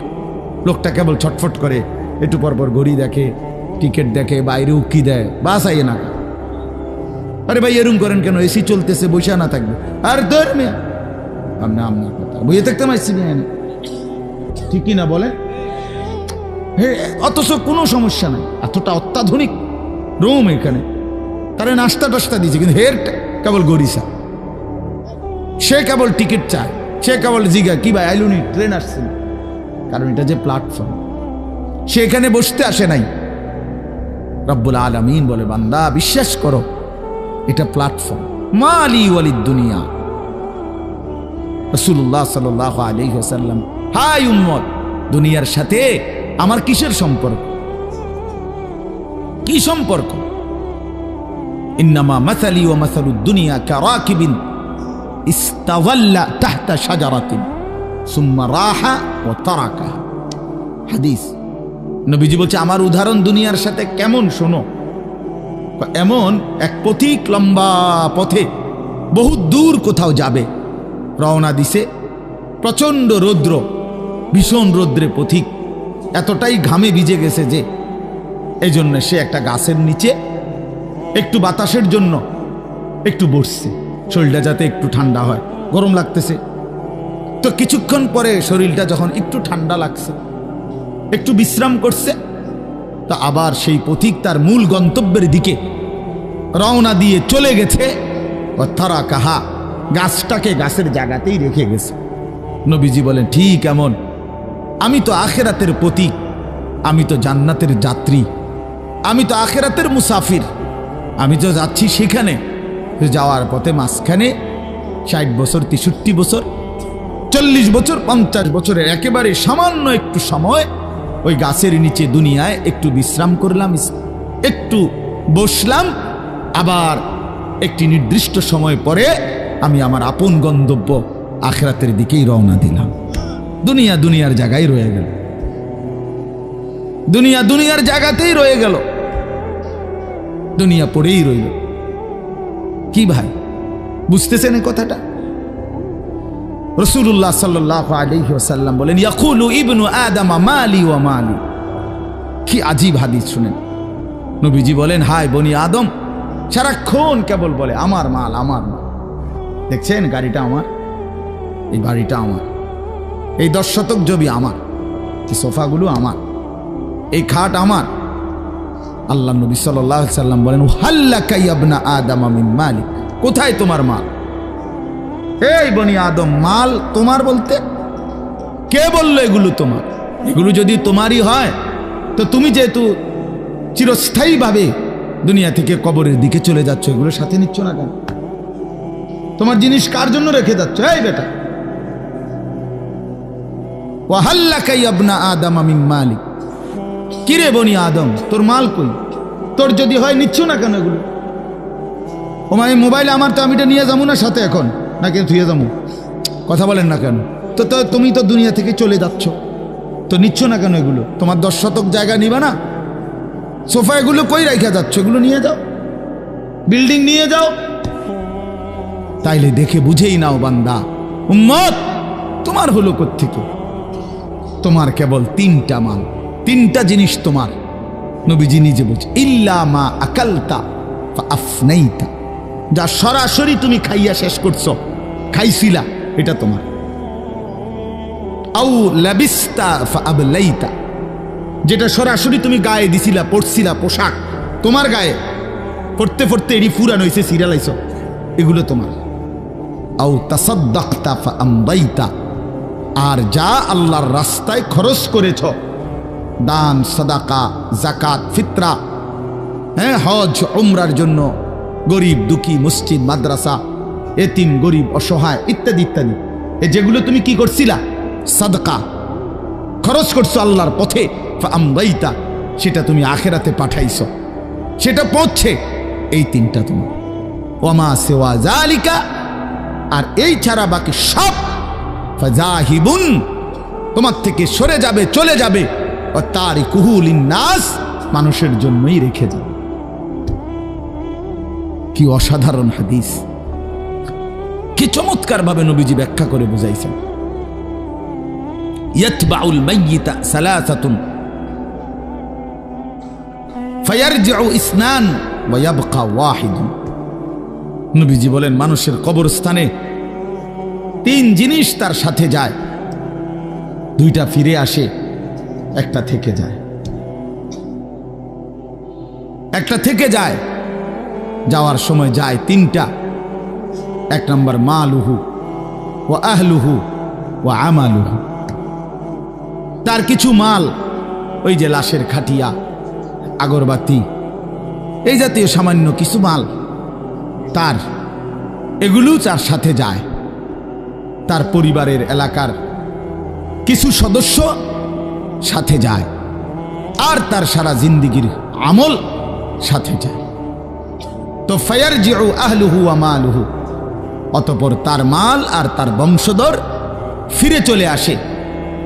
লোকটা কেবল ছটফট করে, একটু পরপর ঘড়ি দেখে, টিকিট দেখে, বাইরে উকি দেয়, বাস আইয়ে না। আরে ভাই এরম করেন কেন, এসি চলতেছে, বসে না থাকবে। আর ধর্মে আপনার কথা বইয়ে থাকতে পারছি না, ঠিকই না বলে, অথচ কোনো সমস্যা নাই, এতটা অত্যাধুনিক রুম এখানে, তারা নাস্তা টাস্তা দিয়েছে, কিন্তু হের কেবল গরিসা, সে কেবল টিকিট চায়, সে কেবল জিগা কি ভাই আইলুনি, ট্রেন আসছে না, কারণ এটা যে প্ল্যাটফর্ম, সে এখানে বসতে আসে নাই। রব্বুল আলামিন বলে, বান্দা বিশ্বাস করো, এটা প্ল্যাটফর্ম। মালি ওয়ালিদ দুনিয়া, রাসূলুল্লাহ সাল্লাল্লাহু আলাইহি ওয়াসাল্লাম, হাই উম্মত, দুনিয়ার সাথে আমার কিসের সম্পর্ক, কি সম্পর্ক? ইন্নামা মাসালি ওয়া মাসালুদ দুনিয়া কারাকিবিন ইস্তাযাল্লা তাহতা শাজারাতিন সুম্মা রাহা ওয়া তারাকাহা। হাদিস, নবীজি বলছে আমার উদাহরণ দুনিয়ার সাথে কেমন শোনো, এমন এক পথিক লম্বা পথে বহু দূর কোথাও যাবে, রওনা দিছে, প্রচন্ড রৌদ্র, ভীষণ রৌদ্রে পথিক এতটাই ঘামে ভিজে গেছে যে এই জন্য সে একটা গাছের নিচে একটু বাতাসের জন্য একটু বসছে, শরীরটা যাতে একটু ঠান্ডা হয়, গরম লাগতেছে। তো কিছুক্ষণ পরে শরীরটা যখন একটু ঠান্ডা লাগছে, একটু বিশ্রাম করছে, তা আবার সেই পথিক তার মূল গন্তব্যের দিকে রওনা দিয়ে চলে গেছে। তারা কাহা, গাছটাকে গাছের জায়গাতেই রেখে গেছে। নবীজি বলেন ঠিক এমন আমি তো আখিরাতের প্রতীক, আমি তো জান্নাতের যাত্রী, আমি তো আখিরাতের মুসাফির, আমি তো যাচ্ছি সেখানে। যাওয়ার পথে মাঝখানে 60 বছর, 63 বছর, 40 বছর, 50 বছরের একেবারে সামান্য একটু সময় ওই গাছের নিচে দুনিয়ায় একটু বিশ্রাম করলাম, একটু বসলাম, আবার একটি নির্দিষ্ট সময় পরে আমি আমার আপন গন্তব্য আখিরাতের দিকেই রওনা দিলাম। দুনিয়া দুনিয়ার জায়গায় রয়ে গেল, দুনিয়া দুনিয়ার জায়গাতেই রয়ে গেল, দুনিয়া পড়েই রইল। কি ভাই বুঝতেছেন এই কথাটা? রাসূলুল্লাহ সাল্লাল্লাহু আলাইহি ওয়াসাল্লাম বলেন, ইয়াকুলু ইবনু আদম মালি ওয়া মালি। কি আজীব হাদিস শুনেন। নবীজি বলেন, হায় বনি আদম সারাক্ষণ কেবল বলে আমার মাল, আমার মাল। দেখছেন গাড়িটা আমার, এই বাড়িটা আমার, এই 10 শতক জমি আমার, এই সোফাগুলো আমার, এই খাট আমার। আল্লাহ নবী সাল্লাল্লাহু আলাইহি সাল্লাম বলেন, হাল্লাকা ইবনা আদম মিন মালিক, কোথায় তোমার মাল? এই বনি আদম মাল তোমার বলতে কে বললো এগুলো তোমার? এগুলো যদি তোমারই হয় তো তুমি যেহেতু চিরস্থায়ীভাবে দুনিয়া থেকে কবরের দিকে চলে যাচ্ছ, এগুলো সাথে নিচ্ছ না কেন? তোমার জিনিস কার জন্য রেখে যাচ্ছ? এই বেটা, ওয়াহাল্লাকা ইবনা আদম মিন মালিক, কিরে বনি আদম তোর মাল কই? তোর যদি হয় নিচ্ছ না কেন এগুলো? ও মাই মোবাইল আমার, তো আমি এটা নিয়ে যাবো না সাথে এখন, না কেন থুয়ে যাবো? কথা বলেন না কেন? তো তুমি তো দুনিয়া থেকে চলে যাচ্ছ, তো নিচ্ছ না কেন এগুলো? তোমার 10 শতক জায়গা নিবা না? সোফা এগুলো কই রাইখা যাচ্ছ? এগুলো নিয়ে যাও, বিল্ডিং নিয়ে যাও। তাইলে দেখে বুঝেই নাও বান্দা, উম্মত তোমার হলো কোত্থেকে? তোমার কেবল 3টা মাল, 3টা জিনিস তোমার। নবীজি নিজে বলছে, ইল্লা মা আকালতা ফা আফনাইতা, যা সরাসরি তুমি খাইয়া শেষ করছো, খাইছিলা, এটা তোমার। আউ লাবিস্তা ফা আবলাইতা, যেটা সরাসরি তুমি গায়ে দিছিলা, পরছিলা, পোশাক, তোমার গায়ে পড়তে পড়তে এডি ফুরান হয়েছে, সিরিয়ালাইছ, এগুলো তোমার। আও তাসাদ্দাকতা ফাআমদাইতা, আর যা আল্লাহর রাস্তায় খরচ করেছ, দান, সাদাকা, যাকাত, ফিতরা, হ্যাঁ, হজ উমরার জন্য, গরিব দুঃখী, মসজিদ, মাদ্রাসা, এতিম, গরিব, অসহায় ইত্যাদি ইত্যাদি, যেগুলো তুমি কি করছিলা, সাদকা খরচ করছো আল্লাহর পথে, ফাআমদাইতা, সেটা তুমি আখিরাতে পাঠাইছো, সেটা পৌঁছে। এই তিনটা তুমি। ওয়ামা সিওয়া যালিকা, আর এই ছাড়া বাকি সব ফাযাহিবুন, তোমার থেকে সরে যাবে, চলে যাবে। ওয়া তারিকুহু লিন্নাস, মানুষের জন্যই রেখে যাবে। কি অসাধারণ হাদিস, কি চমৎকার ভাবে নবীজি ব্যাখ্যা করে বুঝাইছেন। ইয়াতবাউল মাইয়িতা সালাসাতুন ফায়ারজিউ ইসনান ওয়া ইয়াবকা ওয়াহিদুন। নবীজি বলেন মানুষের কবরস্থানে তিন জিনিস তার সাথে যায়, দুইটা ফিরে আসে, একটা থেকে যায়। একটা থেকে যায়, যাওয়ার সময় যায় তিনটা। এক নম্বর মালুহু ওয়া আহলুহু ওয়া আমালুহু, তার কিছু মাল, ওই যে লাশের খাটিয়া, আগরবাতি, এই জাতীয় সামান্য কিছু মাল, তার এগুলো তার সাথে যায়। তার পরিবারের এলাকার কিছু সদস্য সাথে যায়, আর তার সারা জিন্দিগির আমল সাথে যায়। তো ফায়ারজিউ আহলুহু ওয়া মালুহু, অতঃপর তার মাল আর তার বংশধর ফিরে চলে আসে।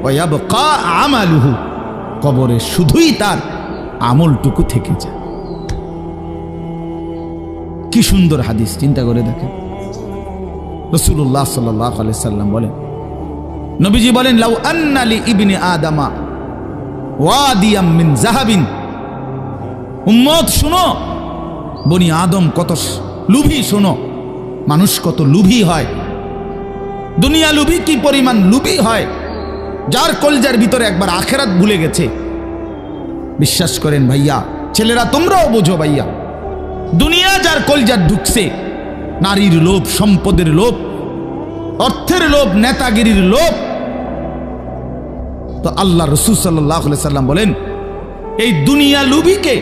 ওয়া ইয়াবকা আমালুহু, কবরে শুধুই তার আমলটুকু থেকে যায়। কি সুন্দর হাদিস, চিন্তা করে দেখেন। রাসূলুল্লাহ সাল্লাল্লাহু আলাইহি সাল্লাম বলেন, নবীজি বলেন, লাউ আন্না লি ইবনি আদামা ওয়াদিয়াম মিন যাহাবিন। উম্মত শুনো, বনি আদম কত লুভী, শোনো, মানুষ কত লুভী হয়, দুনিয়া লুভী কি পরিমাণ লুভী হয়, যার কলজার ভিতরে একবার আখিরাত ভুলে গেছে। বিশ্বাস করেন ভাইয়া, ছেলেরা তোমরাও বোঝো ভাইয়া, দুনিয়া যার কলজার ঢুকছে, নারীর লোভ, সম্পদের লোভ, অর্থের লোভ, নেতাগিরির লোভ, তো আল্লাহ রাসূল সাল্লাল্লাহু আলাইহি সাল্লাম বলেন, এই দুনিয়া লুভিকে,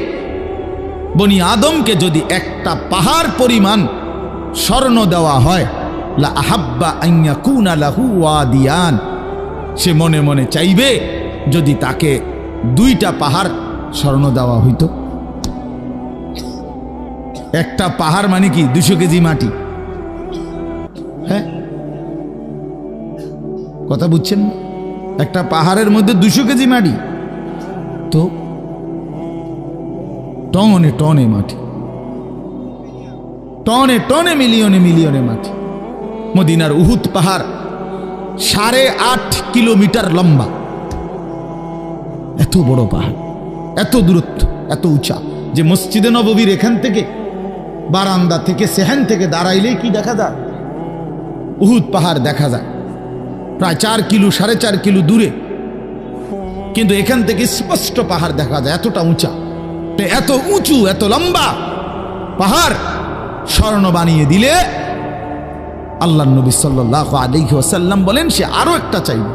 বনি আদমকে যদি একটা পাহাড় পরিমাণ স্বর্ণ দেওয়া হয়, লা আহাব্বা আন ইয়াকুনা লাহু ওয়াদিয়ান, সে মনে মনে চাইবে যদি তাকে দুইটা পাহাড় স্বর্ণ দেওয়া হইতো। একটা পাহাড় মানে কি 200 কেজি মাটি, হ্যাঁ, কথা বুঝছেন? একটা পাহাড়ের মধ্যে 200 কেজি মাটি, তো টনে টনে মাটি, টনে টনে, মিলিয়নে মিলিয়নে মাটি। মদিনার উহুদ পাহাড় 8.5 কিলোমিটার লম্বা, এত বড় পাহাড়, এত দূরত্ব, এত উঁচা, যে মসজিদে নববীর এখান থেকে, বারান্দা থেকে, সেহান থেকে দাঁড়াইলেই কি দেখা যায়? উহুদ পাহাড় দেখা যায়, প্রায় 4 কিলো 4.5 কিলো দূরে, কিন্তু এখান থেকে স্পষ্ট পাহাড় দেখা যায়, এতটা উঁচা। এত উঁচু, এত লম্বা পাহাড় স্বর্ণ বানিয়ে দিলে আল্লাহ নবী সাল্লাল্লাহু আলাইহি ওয়াসাল্লাম বলেন সে আরো একটা চাইবে।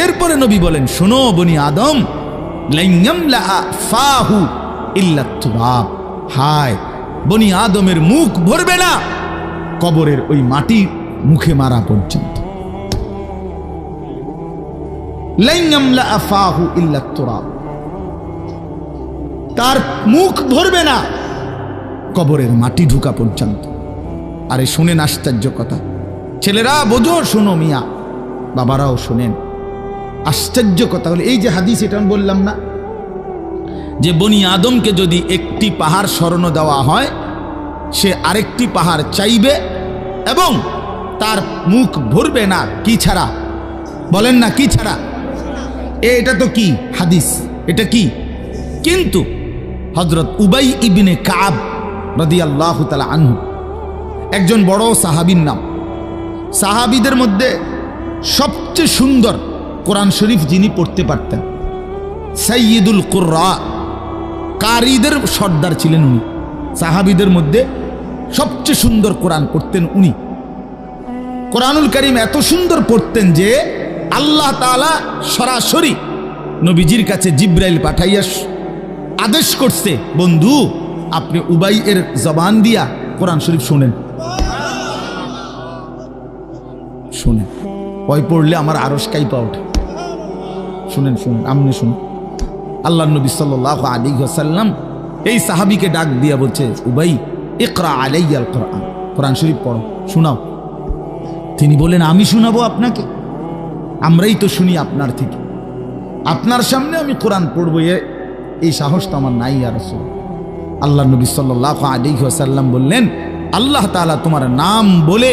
এরপরে নবী বলেন, শোনো বনি আদম, লান ইয়ামলা ফাহু ইল্লা তুরাব, হায়, বনি আদমের মুখ ভরবে না কবরের ওই মাটি মুখে মারা পর্যন্ত। লান ইয়ামলা ফাহু ইল্লা তুরাব, তার মুখ ভরবে না কবরের মাটি ঢুকা পর্যন্ত। আরে শুনেন আশ্চর্য কথা, ছেলেরা বোঝো, শোনো মিয়া, বাবারাও শোনেন, আশ্চর্য কথা হলো এই যে হাদিস, এটা আমি বললাম না যে বনি আদমকে যদি একটি পাহাড় স্বর্ণ দেওয়া হয়, সে আরেকটি পাহাড় চাইবে এবং তার মুখ ভরবে না, কি ছাড়া? বলেন না, কি ছাড়া? এটা তো কি হাদিস, এটা কি? কিন্তু হযরত উবাই ইবনে কাব রাদিয়াল্লাহু তাআলা আনহু, একজন বড় সাহাবীর নাম, সাহাবীদের মধ্যে সবচেয়ে সুন্দর কোরআন শরীফ যিনি পড়তে পারতেন, সাইয়্যিদুল কুররা, কারীদের সর্দার ছিলেন উনি। সাহাবীদের মধ্যে সবচেয়ে সুন্দর কোরআন পড়তেন উনি। কোরআনুল কারীম এত সুন্দর পড়তেন যে আল্লাহ তাআলা সরাসরি নবীজির কাছে জিব্রাইল পাঠাইয়া আদেশ করছে, বন্ধু আপনি উবাই এর জবান দিয়া কোরআন শরীফ শুনেন। শুনেন, ওই পড়লে আমার আরশ কাইপা ওঠে। শুনেন শুনেন, আমনে শুনুন। আল্লাহ নবী সাল্লাল্লাহু আলাইহি ওয়াসাল্লাম এই সাহাবীকে ডাক দিয়া বলছে, উবাই ইকরা আলাইয়াল কোরআন, কোরআন শরীফ পড়ো, শোনাও। তিনি বলেন, আমি শোনাবো আপনাকে? আমরাই তো শুনি আপনার থেকে, আপনার সামনে আমি কোরআন পড়বো এই সাহস তো আমার নাই ইয়া রাসূল। আল্লাহ নবী সাল্লাল্লাহু আলাইহি ওয়াসাল্লাম বললেন, আল্লাহ তাআলা তোমার নাম বলে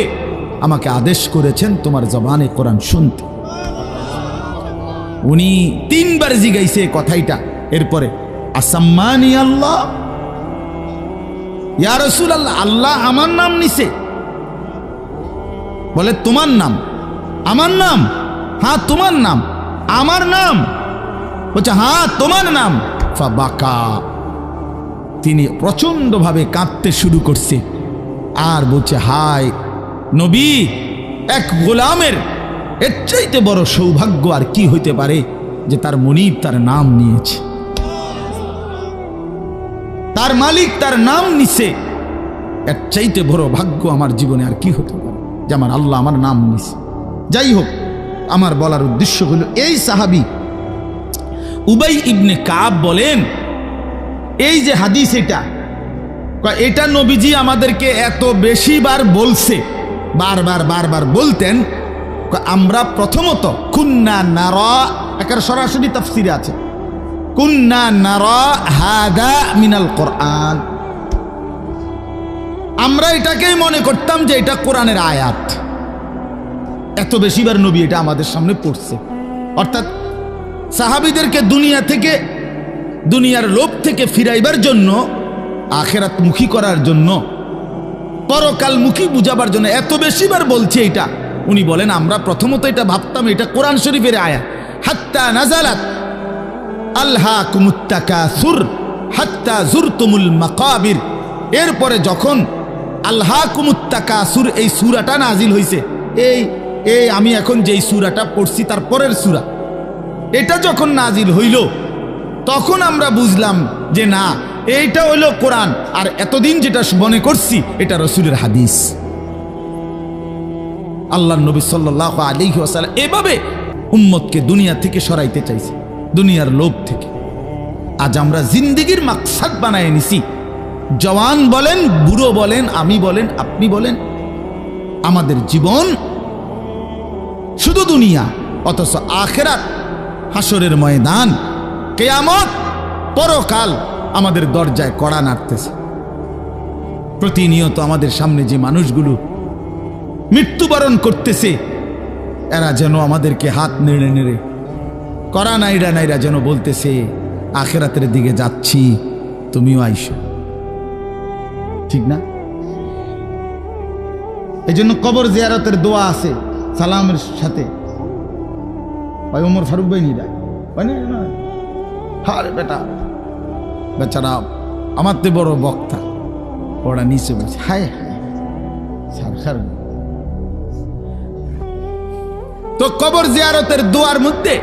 আমাকে আদেশ করেছেন তোমার জবানে কোরআন শুনতে। উনি 3 বার জিগাইছে কথাইটা। এরপরে আসাম্মানি আল্লাহ, ইয়া রাসূলুল্লাহ, আল্লাহ আমার নাম নিছে? বলে তোমার নাম? আমার নাম? হ্যাঁ তোমার নাম। আমার নাম? বলছে হ্যাঁ তোমার নাম। ফাবাকা, তিনি প্রচন্ড ভাবে কাঁদতে শুরু করছে আর বলছে, হায় নবী, এক গোলামের এর চাইতে বড় সৌভাগ্য আর কি হইতে পারে যে তার মনিব তার নাম নিয়েছে, তার মালিক তার নাম নিছে। এর চাইতে বড় ভাগ্য আমার জীবনে আর কি হতে পারে যে আমার আল্লাহ আমার নাম নিছে। যাই হোক, আমার বলার উদ্দেশ্য হলো, এই সাহাবী উবাই ইবনে কাব বলেন, এই যে হাদিস এটা নবীজি আমাদেরকে এত বেশি বার বলছে, বারবার বলতেন। আমরা প্রথমত কুন্না নারা, একার সরাসরি তাফসিরে আছে, কুন্না নারা হাদা মিনাল কোরআন, আমরা এটাকেই মনে করতাম যে এটা কোরআনের আয়াত। এত বেশিবার নবী এটা আমাদের সামনে পড়ছে। অর্থাৎ সাহাবীদেরকে দুনিয়ার লোভ থেকে ফিরাইবার জন্য, আখিরাতমুখী করার জন্য, পরকালমুখী বুঝাবার জন্য এত বেশিবার বলছে এটা। উনি বলেন, আমরা প্রথমত এটা ভাবতাম এটা কোরআন শরীফের আয়াত। হাত্তা নাজালাত আলহাকুমুত তাকাসুর হাত্তা জুরতুমুল মাকাবির, এরপরে যখন আলহাকুমুত তাকাসুর এই সূরাটা নাজিল হইছে, এই আমি এখন যেই সূরাটা পড়ছি তার পরের সূরা, এটা যখন নাজিল হইল তখন আমরা বুঝলাম যে না, এইটা হইল কোরআন, আর এতদিন যেটা মনে করছি এটা রাসূলের হাদিস। আল্লাহর নবী সাল্লাল্লাহু আলাইহি ওয়াসাল্লাম এভাবে উম্মতকে দুনিয়া থেকে সরাইতে চাইছে, দুনিয়ার লোভ থেকে। আজ আমরা জিন্দেগির মাকসাদ বানায় নিছি। জওয়ান বলেন, বুড়ো বলেন, আমি বলেন, আপনি বলেন, আমাদের জীবন শুধু দুনিয়া, অথচ আখিরাত, হাসরের ময়দান, কিয়ামত, পরকাল আমাদের দরজায় কড়া নাড়তেছে। প্রতিনিয়ত আমাদের সামনে যে মানুষগুলো মৃত্যুবরণ করতেছে, এরা যেন আমাদেরকে হাত নেড়ে নেড়ে কড়া নাইরা যেন বলতেছে, আখিরাতের দিকে যাচ্ছি, তুমিও আইসো। ঠিক না? এই জন্য কবর জিয়ারতের দোয়া আছে সালামের সাথে। ভাই ওমর ফারুক ভাই নিরা না, হারে বেচারা আমার তে বড় বক্তা, ওরা নিচে বলছে, হায় হায়। তো কবর জিয়ারতের দোয়ার মধ্যে,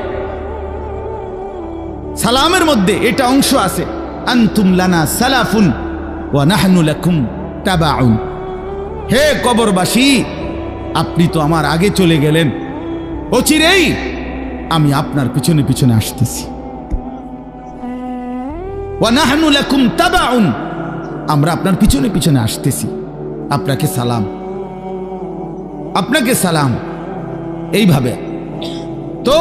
সালামের মধ্যে এটা অংশ আছে, আনতুম লানা সালাফুন ওয়া নাহনু লাকুম তাবাউন। হে কবরবাসী, আপনি তো আমার আগে চলে গেলেন, অচিরেই আমি আপনার পিছনে পিছনে আসতেছি। ওয়া নাহনু লাকুম তাবাউন, আমরা আপনার পিছনে পিছনে আসতেছি। আপনাকে সালাম, আপনাকে সালাম। এইভাবে তো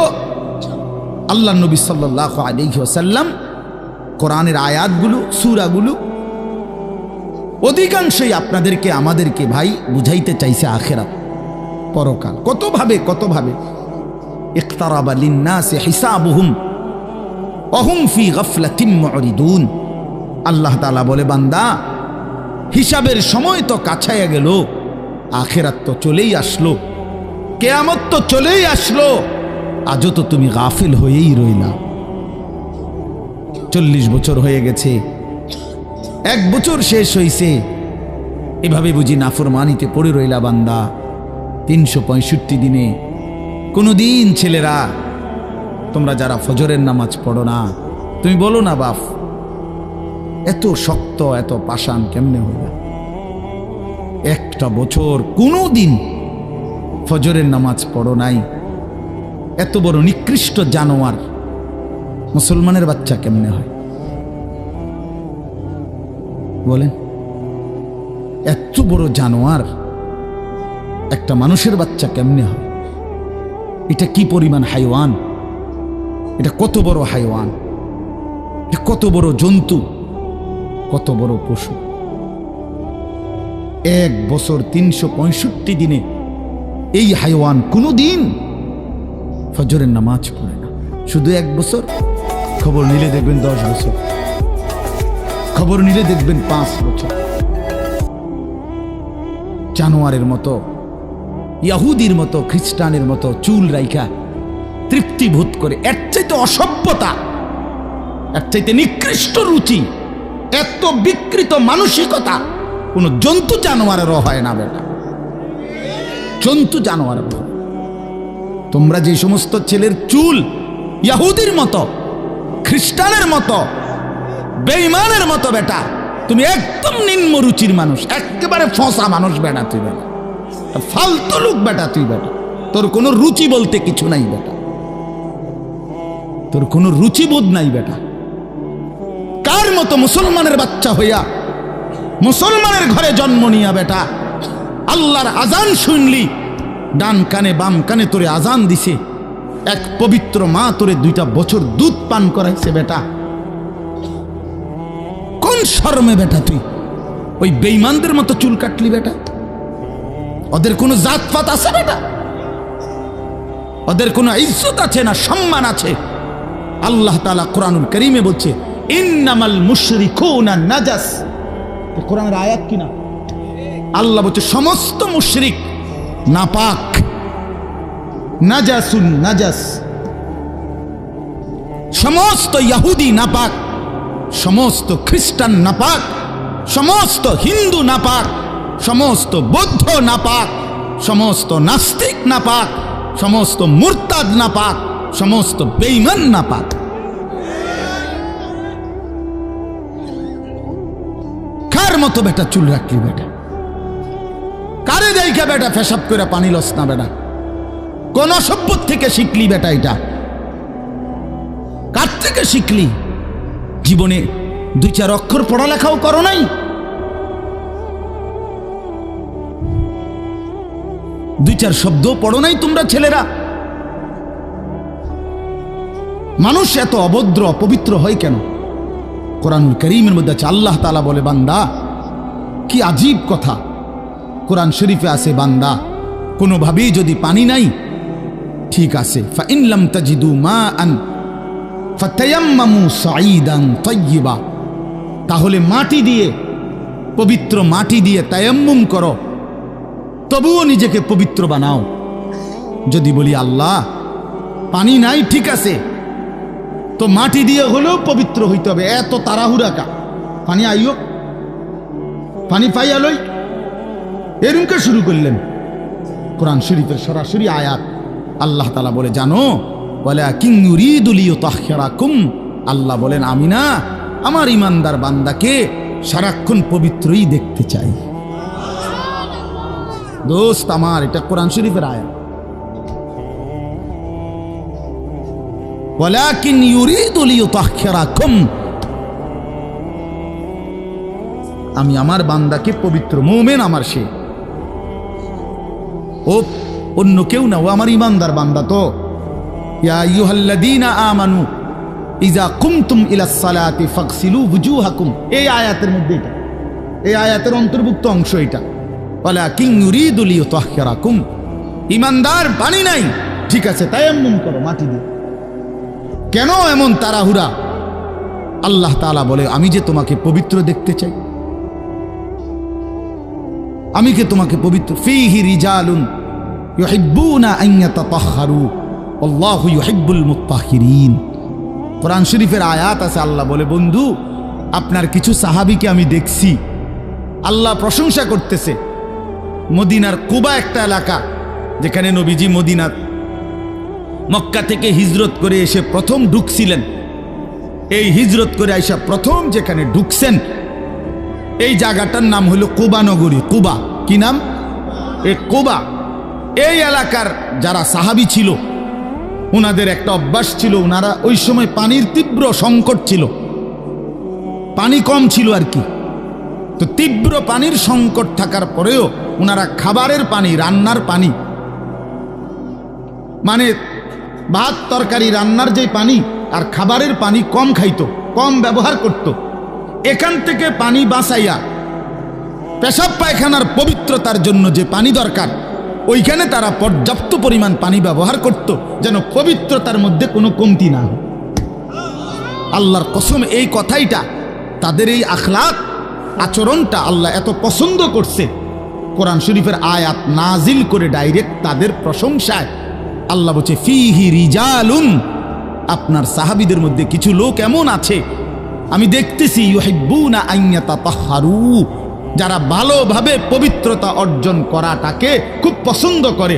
আল্লাহ নবী সাল্লাল্লাহু আলাইহি ওয়াসাল্লাম কোরআনের আয়াতগুলো, সূরাগুলো অধিকাংশই আপনাদেরকে আমাদেরকে ভাই বুঝাইতে চাইছে আখিরাত, পরকাল। কতভাবে ইকতারাবা লিন্নাসি হিসাবুহুম ওয়া হুম ফি গাফলাতিন মুরিদুন। আল্লাহ তাআলা বলে, বান্দা, হিসাবের সময় তো কাছাইয়া গেল, আখিরাত তো চলেই আসলো, কিয়ামত তো চলেই আসলো, আজও তো তুমি গাফিল হয়েই রইলা। 40 বছর হয়ে গেছে, 1 বছর শেষ হইছে, এভাবে বুঝি নাফরমানিতে পড়ে রইলা বান্দা 365 দিনে। কোনদিন ছেলেরা তোমরা যারা ফজরের নামাজ পড়ো না, তুমি বলো না বাপ এত শক্ত এত পাষাণ কেমনে হইলা? 1টা বছর কোনদিন ফজরের নামাজ পড়ো নাই, এত বড় নিকৃষ্ট জানোয়ার মুসলমানের বাচ্চা কেমনে হয় বলেন? এত বড় জানোয়ার একটা মানুষের বাচ্চা কেমনে হয়? এটা কি পরিমাণ হাইওয়ান, এটা কত বড় হাইওয়ান, এটা কত বড় জন্তু, কত বড় পশু। 1 বছর 365 দিনে এই হাইওয়ান কোনদিন ফজরের নামাজ পড়ে না। শুধু 1 বছর, খবর নিলে দেখবেন 10 বছর, খবর নিলে দেখবেন 5 বছর। জানোয়ারের মতো, ইহুদির মতো, খ্রিস্টানের মতো চুল রাইখা তৃপ্তি ভোগ করে। এর চাইতে অসভ্যতা, এর চাইতে নিকৃষ্ট রুচি, এত বিকৃত মানসিকতা কোন জন্তু জানোয়ারেরও হয় না বেটা, জন্তু জানোয়ারের। তোমরা যে সমস্ত ছেলের চুল ইহুদির মতো, খ্রিস্টানের মতো, বেঈমানের মতো বেটা, তুমি একদম নিম্ন রুচির মানুষ, একেবারে ফসা মানুষ বেটা, তুই বেটা ফালতু লোক বেটা, তুই বেটা তোর কোনো রুচি বলতে কিছু নাই বেটা, তোর কোনো রুচিবোধ নাই বেটা। কার মতো মুসলমানের বাচ্চা হইয়া মুসলমানের ঘরে জন্ম নিয়া বেটা আল্লাহর আজান শুনলি, ডান কানে বাম কানে তোরে আজান দিছে, এক পবিত্র মা তোরে 2টা বছর দুধ পান করাইছে বেটা, কোন শরমে বেটা তুই ওই বেঈমানদের মতো চুল কাটলি বেটা? ওদের কোনো জাতপাত আছে বেটা? ওদের কোনো ইজ্জত আছে না সম্মান আছে? আল্লাহ তাআলা কোরআনুল কারীমে বলছে ইন্নামাল মুশরিকুনা নাজাস, কোরআনের আয়াত কিনা? আল্লাহ বলছে সমস্ত মুশরিক নাপাক, নাজাসুন নাজাস, সমস্ত ইহুদি নাপাক, সমস্ত খ্রিস্টান নাপাক, সমস্ত হিন্দু নাপাক, সমস্ত বৌদ্ধ নাপাক, সমস্ত নাস্তিক নাপাক, সমস্ত মুরতাদ নাপাক, সমস্ত বেঈমান নাপাক। কার মতো বেটা চুল রাখলি বেটা? কারে দেখা বেটা পেশাব করে পানি লস না বেটা? কোন সভ্য থেকে শিখলি বেটা? এটা কার থেকে শিখলি? জীবনে 2-4 অক্ষর পড়ালেখাও করো নাই? 2-4 শব্দ পড়ো নাই তোমরা ছেলেরা? মানুষ এত অভদ্র অপবিত্র হয় কেন? কোরআনুল কারীমের মধ্যে আছে, আল্লাহ তাআলা বলে বান্দা কি আজীব কথা, কোরআন শরীফে আছে বান্দা কোনোভাবেই যদি পানি নাই, ঠিক আছে, ফাইন লাম তাজিদু মাআন ফাতায়াম্মামু সাঈদান তাইয়্যিবা, তাহলে মাটি দিয়ে, পবিত্র মাটি দিয়ে তায়াম্মুম করো, তবুও নিজেকে পবিত্র বানাও। যদি বলি আল্লাহ পানি নাই, ঠিক আছে, তো মাটি দিয়ে হলেও পবিত্র হইতে হবে, এত তাড়াহুড়া কা? পানি আইও, পানি পাইয়ালই এরকম শুরু করলেন। কোরআন শরীফের সরাসরি আয়াত, আল্লাহ তাআলা বলে জানো ওয়ালাকিন ইউরিদু লিইউতাহহিরাকুম, আল্লাহ বলেন আমি না আমার ইমানদার বান্দাকে সারাক্ষণ পবিত্রই দেখতে চাই। দোস্ত আমার, এটা কোরআন শরীফের আয়াত। ওয়ালাকিন ইউরিদু লিইউতাহহিরাকুম, আমি আমার বান্দাকে পবিত্র, মুমিন আমার সে, ও অন্য কেউ না, ও আমার ইমানদার বান্দা। তো ইয়া আইয়ুহাল্লাযীনা আমানু ইযা কুমতুম ইলাস সালাতি ফাগসিলু ওয়ুজুহাকুম, এই আয়াতের মধ্যে, এটা এই আয়াতের অন্তর্ভুক্ত অংশ এটা। ওয়ালাকিন ইউরিদু লিইউতাহহিরাকুম, ইমানদার পানি নাই, ঠিক আছে, তায়াম্মুম করো মাটি দিয়ে। কেন এমন তাড়াহুড়া? আল্লাহ তাআলা বলে আমি যে তোমাকে পবিত্র দেখতে চাই, আমি কে তোমাকে পবিত্র। ফীহি রিজালুন ইউহিব্বুনা আন ইয়াতাতাহহারু আল্লাহু ইউহিব্বুল মুত্তাহহিরিন। কোরআন শরীফের আয়াত আছে, আল্লাহ বলে বন্ধু আপনার কিছু সাহাবীকে আমি দেখছি, আল্লাহ প্রশংসা করতেছে। মদিনার কুবা একটা এলাকা, যেখানে নবীজি মদিনার মক্কা থেকে হিজরত করে এসে প্রথম ঢুকছিলেন। এই হিজরত করে আইসা প্রথম যেখানে ঢুকছেন, এই জায়গাটার নাম হলো কুবা নগরী। কুবা, কি নাম? এই কুবা। এই এলাকার যারা সাহাবী ছিল, ওনাদের একটা অভ্যাস ছিল, ওনারা ওই সময় পানির তীব্র সংকট ছিল, পানি কম ছিল আর কি। তো তীব্র পানির সংকট থাকার পরেও ওনারা খাবারের পানি, রান্নার পানি, মানে ভাত তরকারি রান্নার যে পানি আর খাবারের পানি কম খাইতো, কম ব্যবহার করত। এখান থেকে পানি বাঁচাইয়া পেশাব পায়খানার পবিত্রতার জন্য যে পানি দরকার, ওইখানে তারা পর্যাপ্ত পরিমাণ পানি ব্যবহার করত, যেন পবিত্রতার মধ্যে কোনো কমতি না হয়। আল্লাহর কসম, এই কথাইটা, তাদের এই আখলাক আচরণটা আল্লাহ এত পছন্দ করছে, কোরআন শরীফের আয়াত নাজিল করে ডাইরেক্ট তাদের প্রশংসায়। আল্লাহ বলছে ফিহি রিজালুন, আপনার সাহাবীদের মধ্যে কিছু লোক এমন আছে আমি দেখতেছি, ইউহিব্বুনা আন ইয়াতাতাহহারু, যারা ভালোভাবে পবিত্রতা অর্জন করাটাকে খুব পছন্দ করে।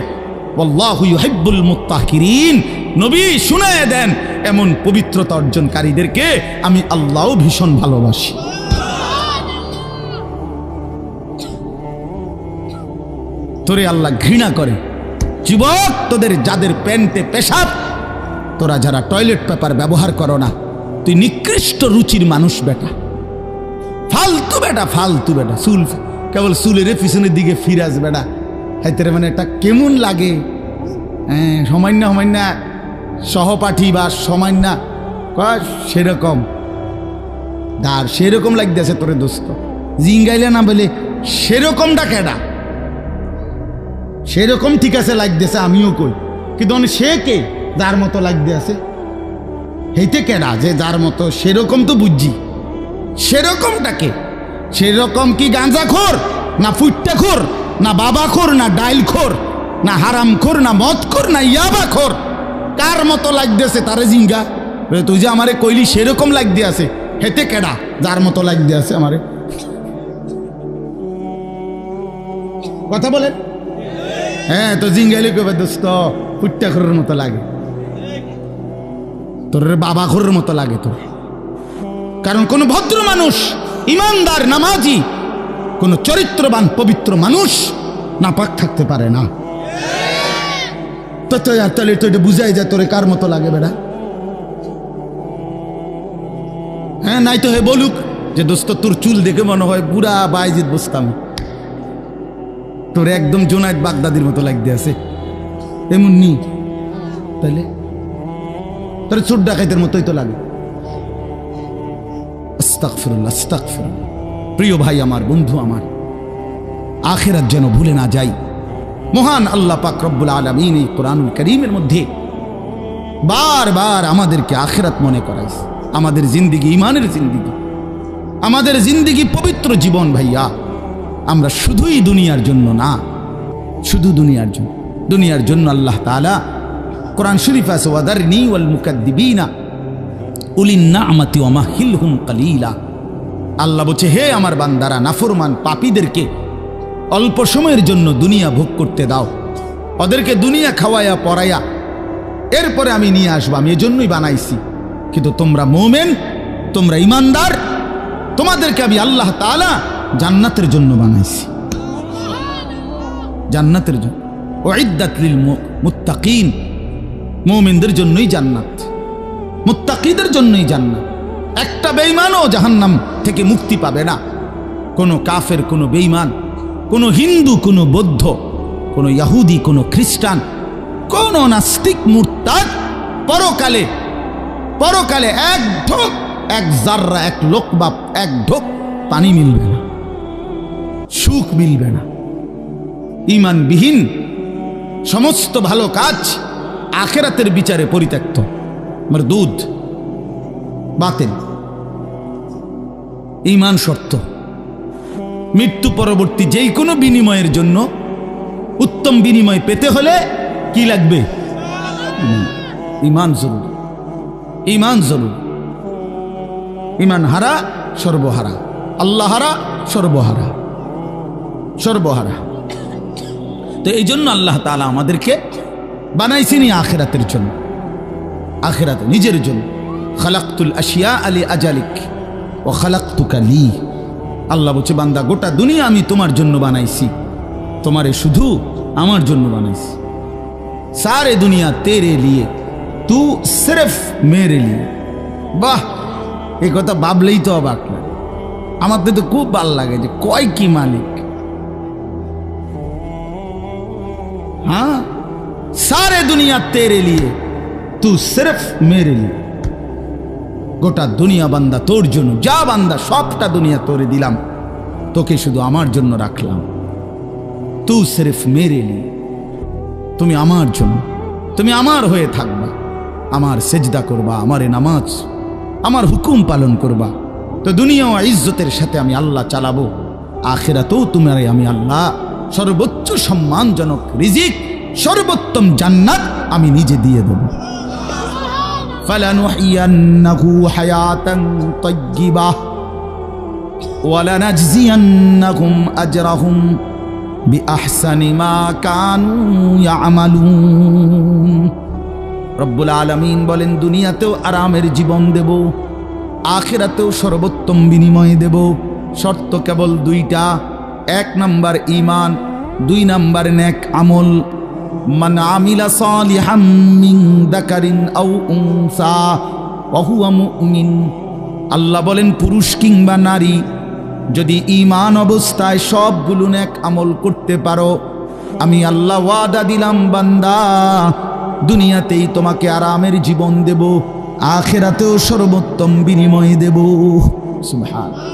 ওয়াল্লাহু ইউহিব্বুল মুত্তাহহিরিন, নবী শুনায়ে দেন এমন পবিত্রতা অর্জনকারীদেরকে আমি আল্লাহও ভীষণ ভালোবাসি। তোরে আল্লাহ ঘৃণা করে। যুবক, তোদের যাদের প্যান্টে পেশাব, তোরা যারা টয়লেট পেপার ব্যবহার করো না, তুই নিকৃষ্ট রুচির মানুষ বেটা, ফালতু বেটা, ফালতু বেটা। চুল কেবল চুলের পিছনের দিকে ফিরাস বেটা, হাইতে মানে এটা কেমন লাগে? হ্যাঁ, সামান্য সামান্য সহপাঠী বা সামান্য সেরকম দার সেরকম লাগতেছে তোরে দোস্ত, জিঙ্গাইলে না বলে সেরকমটা কেডা? সেরকম ঠিক আছে লাগতেছে, আমিও কই, কিন্তু সে কে যার মতো লাগতে আছে? হেইতে কেডা যে যার মতো? সেরকম তো বুঝছি, সেরকমটাকে। সেরকম কি গাঁজাখোর, না ফুট্টাখোর, না বাবাখোর, না ডাইলখোর, না হারামখোর, না মদখোর, না ইয়াবাখোর? কার মতো লাগতেছে তারে জিঙ্গা? তুই যে আমারে কইলি সেরকম লাগতে আছে, হেতে কেডা যার মতো লাগতে আছে আমারে? কথা বলেন। হ্যাঁ, তো জিঙ্গাইলে কবে দোস্ত ফুট্টাখোরের মতো লাগে, তোর বাবাখোরের মতো লাগে তোর। কারণ কোন ভদ্র মানুষ, ইমানদার, নামাজি, কোন চরিত্রবান পবিত্র মানুষ নাপাক থাকতে পারে না। তো তাহলে তো এটা বুঝাই যায় তোরে কার মতো লাগে বেটা। হ্যাঁ, নাই তো হে বলুক যে দোস্ত তোর চুল দেখে মনে হয় বুড়া বাইজিদ বসতাম, তোর একদম জোনায়েদ বাগদাদির মতো লাগতে আছে, এমন নি? তাহলে তোর চোর ডাকাইতের মতোই তো লাগে। আস্তাগফিরুল্লাহ, আস্তাগফিরুল্লাহ। প্রিয় ভাই আমার, বন্ধু আমার, আখিরাত যেন ভুলে না যাই। মহান আল্লাহ পাক রব্বুল আলামিন এই কোরআনুল কারীমের মধ্যে বারবার আমাদেরকে আখিরাত মনে করাইছে। আমাদের জিন্দেগি ঈমানের জিন্দেগি, আমাদের জিন্দেগি পবিত্র জীবন ভাইয়া। আমরা শুধুই দুনিয়ার জন্য না, শুধু দুনিয়ার জন্য, দুনিয়ার জন্য আল্লাহ তাআলা কোরআন শরীফ আছে ওয়াদারনি ওয়াল মুকাদ্দিবিনা উলিন নি'মাতি ওয়া মাহিলহুম কালিলা। আল্লাহ বলছে, হে আমার বান্দারা, নাফরমান পাপীদেরকে অল্প সময়ের জন্য দুনিয়া ভোগ করতে দাও, ওদেরকে দুনিয়া খাওয়াইয়া পড়াইয়া এরপরে আমি নিয়ে আসবো, আমি এজন্যই বানাইছি। কিন্তু তোমরা মুমিন, তোমরা ইমানদার, তোমাদেরকে আমি আল্লাহ তাআলা জান্নাতের জন্য বানাইছি, জান্নাতের জন্য। উইদ্দাত লিল মুত্তাকিন, মুমিনদের জন্যই জান্নাত, মুত্তাকিদের জন্যই জান্নাত। একটা বেঈমানও জাহান্নাম থেকে মুক্তি পাবে না। কোনো কাফের, কোনো বেঈমান, কোনো হিন্দু, কোনো বৌদ্ধ, কোনো ইহুদি, কোনো খ্রিস্টান, কোনো নাস্তিক, মুরতাদ পরকালে, পরকালে এক ঢোক, এক জাররা, এক লোকবা, এক ঢোক পানি মিলবে না, সুখ মিলবে না। ঈমানবিহীন সমস্ত ভালো কাজ আখিরাতের বিচারে পরিত্যক্ত, মরদুদ, বাতিল। ঈমান শর্ত। মৃত্যু পরবর্তী যেই কোনো বিনিময়ের জন্য, উত্তম বিনিময় পেতে হলে কি লাগবে? ঈমান জরুরি, ঈমান জরুরি। ঈমান হারা সর্বহারা, আল্লাহারা সর্বহারা, সর্বহারা। তো এই জন্য আল্লাহ তাআলা আমাদেরকে বানাইছেনই আখিরাতের জন্য, আখিরাতে নিজের জন্য। খালাকতুল আশিয়া আলি আজালিক ও খালাকতুকা লি। আল্লাহ বলছে, বান্দা গোটা দুনিয়া আমি তোমার জন্য বানাইছি, তোমারে শুধু আমার জন্য বানাইছি। সারে দুনিয়া তেরে লিয়ে, তু সিরফ মেরে লিয়ে। বাহ, এই কথা ভাবলেই তো অবাক লাগে। আমার তো খুব ভালো লাগে যে কয় কি মালিক। हाँ, सारे दुनिया तेरे लिए, तू सिर्फ मेरे लिए। গোটা দুনিয়া বান্দা তোর জন্য, যা বান্দা সবটা দুনিয়া তোরে দিলাম, তোকে শুধু আমার জন্য রাখলাম। তু সিরফ মেরে লিয়ে, তুমি আমার জন্য, তুমি আমার হয়ে থাকবা, আমার সেজদা করবা, আমার নামাজ, আমার হুকুম পালন করবা। তো দুনিয়া ও ইজ্জতের সাথে আমি আল্লাহ চালাবো, আখিরাতেও তোমারে আমি আল্লাহ সর্বোচ্চ সম্মানজনক রিজিক, সর্বোত্তম জান্নাত আমি নিজে দিয়ে দেব। ফালানুহিয়ান্নাহু হায়াতান তাইয়্যিবাহ ওয়া লানাজজিয়ান্নাহুম আজরাহুম বিআহসানি মা কানু ইয়ামালুন। রব্বুল আলামিন বলেন, দুনিয়াতেও আরামের জীবন দেব, আখিরাতেও সর্বোত্তম বিনিময় দেব। শর্ত কেবল দুইটা, এক নাম্বার ঈমান, দুই নাম্বার নেক আমল। মান আমিলা সালিহাম মিন যাকারিন আও উনসা ওয়া হুয়া মুমিন। আল্লাহ বলেন, পুরুষ কিংবা নারী যদি ঈমান অবস্থায় সবগুলো নেক আমল করতে পারো, আমি আল্লাহ ওয়াদা দিলাম বান্দা, দুনিয়াতেই তোমাকে আরামের জীবন দেব, আখিরাতেও সর্বোত্তম বিনিময় দেব। সুবহানাল্লাহ।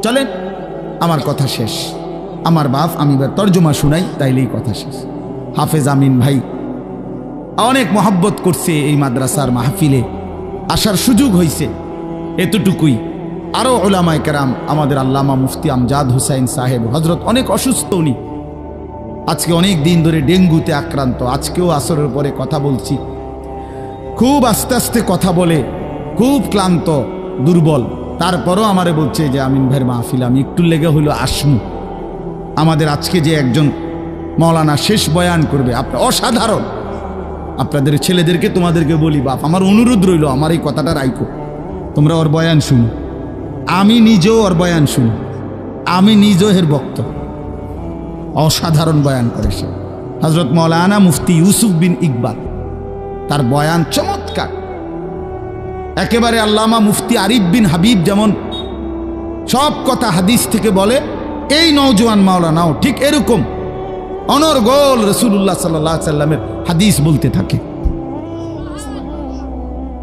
চলেন, আমার কথা শেষ। আমার বাপ, আমি এবার তর্জমা শুনাই, তাইলেই কথা শেষ। হাফেজ আমিন ভাই অনেক মহব্বত করছে, এই মাদ্রাসার মাহফিলে আসার সুযোগ হয়েছে, এতটুকুই। আরও ওলামায়ে কেরাম, আমাদের আল্লামা মুফতি আমজাদ হুসাইন সাহেব হজরত অনেক অসুস্থ, উনি আজকে অনেক দিন ধরে ডেঙ্গুতে আক্রান্ত। আজকেও আসরের পরে কথা বলছি, খুব আস্তে আস্তে কথা বলে, খুব ক্লান্ত, দুর্বল। তারপরও আমারে বলছে যে আমিন ভাইয়ের মাহফিল আমি একটু লেগে হইলো আসমু। আমাদের আজকে যে একজন মাওলানা শেষ বয়ান করবে, আপনার অসাধারণ। আপনাদের ছেলেদেরকে, তোমাদেরকে বলি, বাপ আমার অনুরোধ রইল, আমার এই কথাটা রাইখো, তোমরা ওর বয়ান শুনো। আমি নিজেও ওর বয়ান শুনি, আমি নিজেও এর বক্ত। অসাধারণ বয়ান করে সে, হজরত মাওলানা মুফতি ইউসুফ বিন ইকবাল, তার বয়ান চমৎকার। একেবারে আল্লামা মুফতি আরিফ বিন হাবিব যেমন সব কথা হাদিস থেকে বলে, এই নওজোয়ান মাওলানাও ঠিক এরকম অনর্গল রাসূলুল্লাহ সাল্লাল্লাহু আলাইহি সাল্লামের হাদিস বলতে থাকে।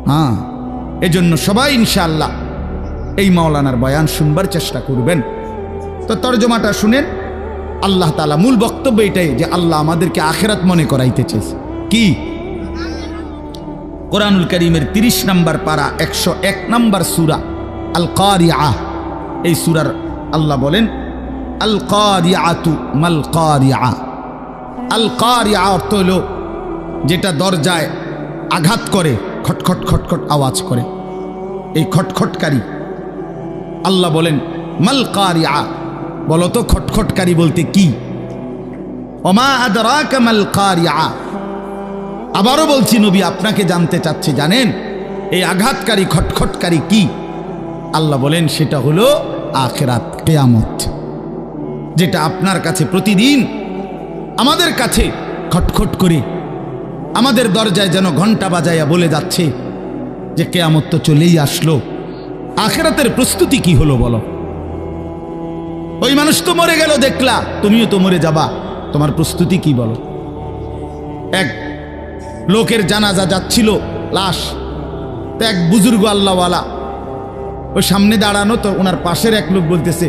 হ্যাঁ, এজন্য সবাই ইনশাআল্লাহ এই মাওলানার বয়ান শুনবার চেষ্টা করবেন। তো তরজমাটা শুনেন। আল্লাহ তাআলা মূল বক্তব্য এটাই যে আল্লাহ আমাদেরকে আখিরাত মনে করাইতে চাইছে। কি? কোরআনুল কারীমের 30 নম্বর পারা 101 নম্বর সূরা আল কারিআহ, এই সূরার আল্লাহ বলেন, আল কারিআতু মাল কারিআ। আল কারিআ অর্থ হলো যেটা দরজায় আঘাত করে, খটখট খটখট আওয়াজ করে, এই খটখটকারী। আল্লাহ বলেন মাল কারিআ, বলো তো খটখটকারী বলতে কি? ওমা আদরাকা মাল কারিআ। আবারও বলছি, নবী আপনাকে জানতে চাচ্ছে, জানেন এই আঘাতকারী খটখটকারী কি? আল্লাহ বলেন সেটা হলো আখিরাত, কিয়ামত, যেটা আপনার কাছে প্রতিদিন আমাদের কাছে খটখট করে আমাদের দরজায় যেন ঘন্টা বাজাইয়া বলে যাচ্ছে যে কিয়ামত তো চলেই আসলো। আখিরাতের প্রস্তুতি কি হলো বলো? ওই মানুষ তো মরে গেল দেখলা, তুমিও তো মরে যাবা, তোমার প্রস্তুতি কি বলো? এক লোকের জানাজা যাচ্ছিল, লাশ, তো এক বুজুর্গ আল্লাহওয়ালা ওই সামনে দাঁড়ানো, তো ওনার পাশের এক লোক বলতেছে,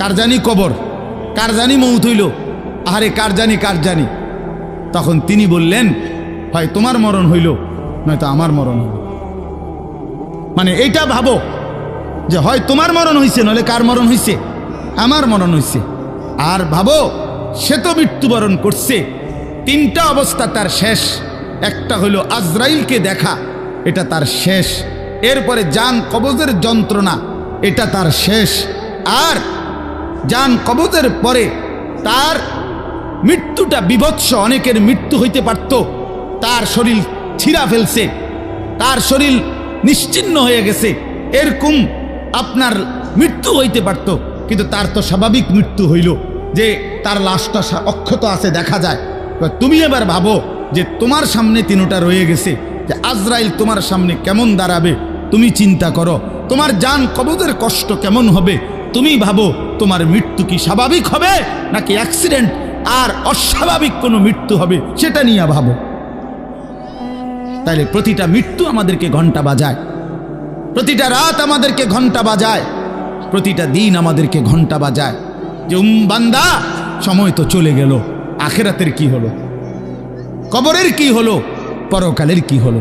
কার জানি কবর, কার জানি মৌত হইল, আরে কার জানি কার জানি। তখন তিনি বললেন, হয় তোমার মরণ হইল, নয়তো আমার মরণ হইল। মানে এইটা ভাবো যে হয় তোমার মরণ হইছে, নইলে কার মরণ হইছে? আমার মরণ হইছে। আর ভাবো সে তো মৃত্যুবরণ করছে, তিনটা অবস্থা তার শেষ। একটা হইল আজরাইলকে দেখা, এটা তার শেষ। এরপরে জান কবজের যন্ত্রণা, এটা তার শেষ। আর জান কবজের পরে তার মৃত্যুটা বিভৎস। অনেকের মৃত্যু হইতে পারত, তার শরীর ছিঁড়া ফেলছে, তার শরীর নিশ্চিহ্ন হয়ে গেছে, এরকম আপনার মৃত্যু হইতে পারত। কিন্তু তার তো স্বাভাবিক মৃত্যু হইল যে তার লাশটা অক্ষত আছে, দেখা যায়। তুমি এবার ভাবো যে তোমার সামনে তিনটা রয়ে গেছে, যে আজরাইল তোমার সামনে কেমন দাঁড়াবে, তুমি চিন্তা করো। তোমার জান কবজের কষ্ট কেমন হবে, তুমি ভাবো। তোমার মৃত্যু কি স্বাভাবিক হবে নাকি অ্যাক্সিডেন্ট আর অস্বাভাবিক কোনো মৃত্যু হবে, সেটা নিয়ে ভাবো। তাইলে প্রতিটা মৃত্যু আমাদেরকে ঘন্টা বাজায়, প্রতিটা রাত আমাদেরকে ঘন্টা বাজায়, প্রতিটা দিন আমাদেরকে ঘন্টা বাজায় যে বান্দা সময় তো চলে গেল, আখিরাতের কি হলো, কবরের কি হলো, পরকালের কি হলো।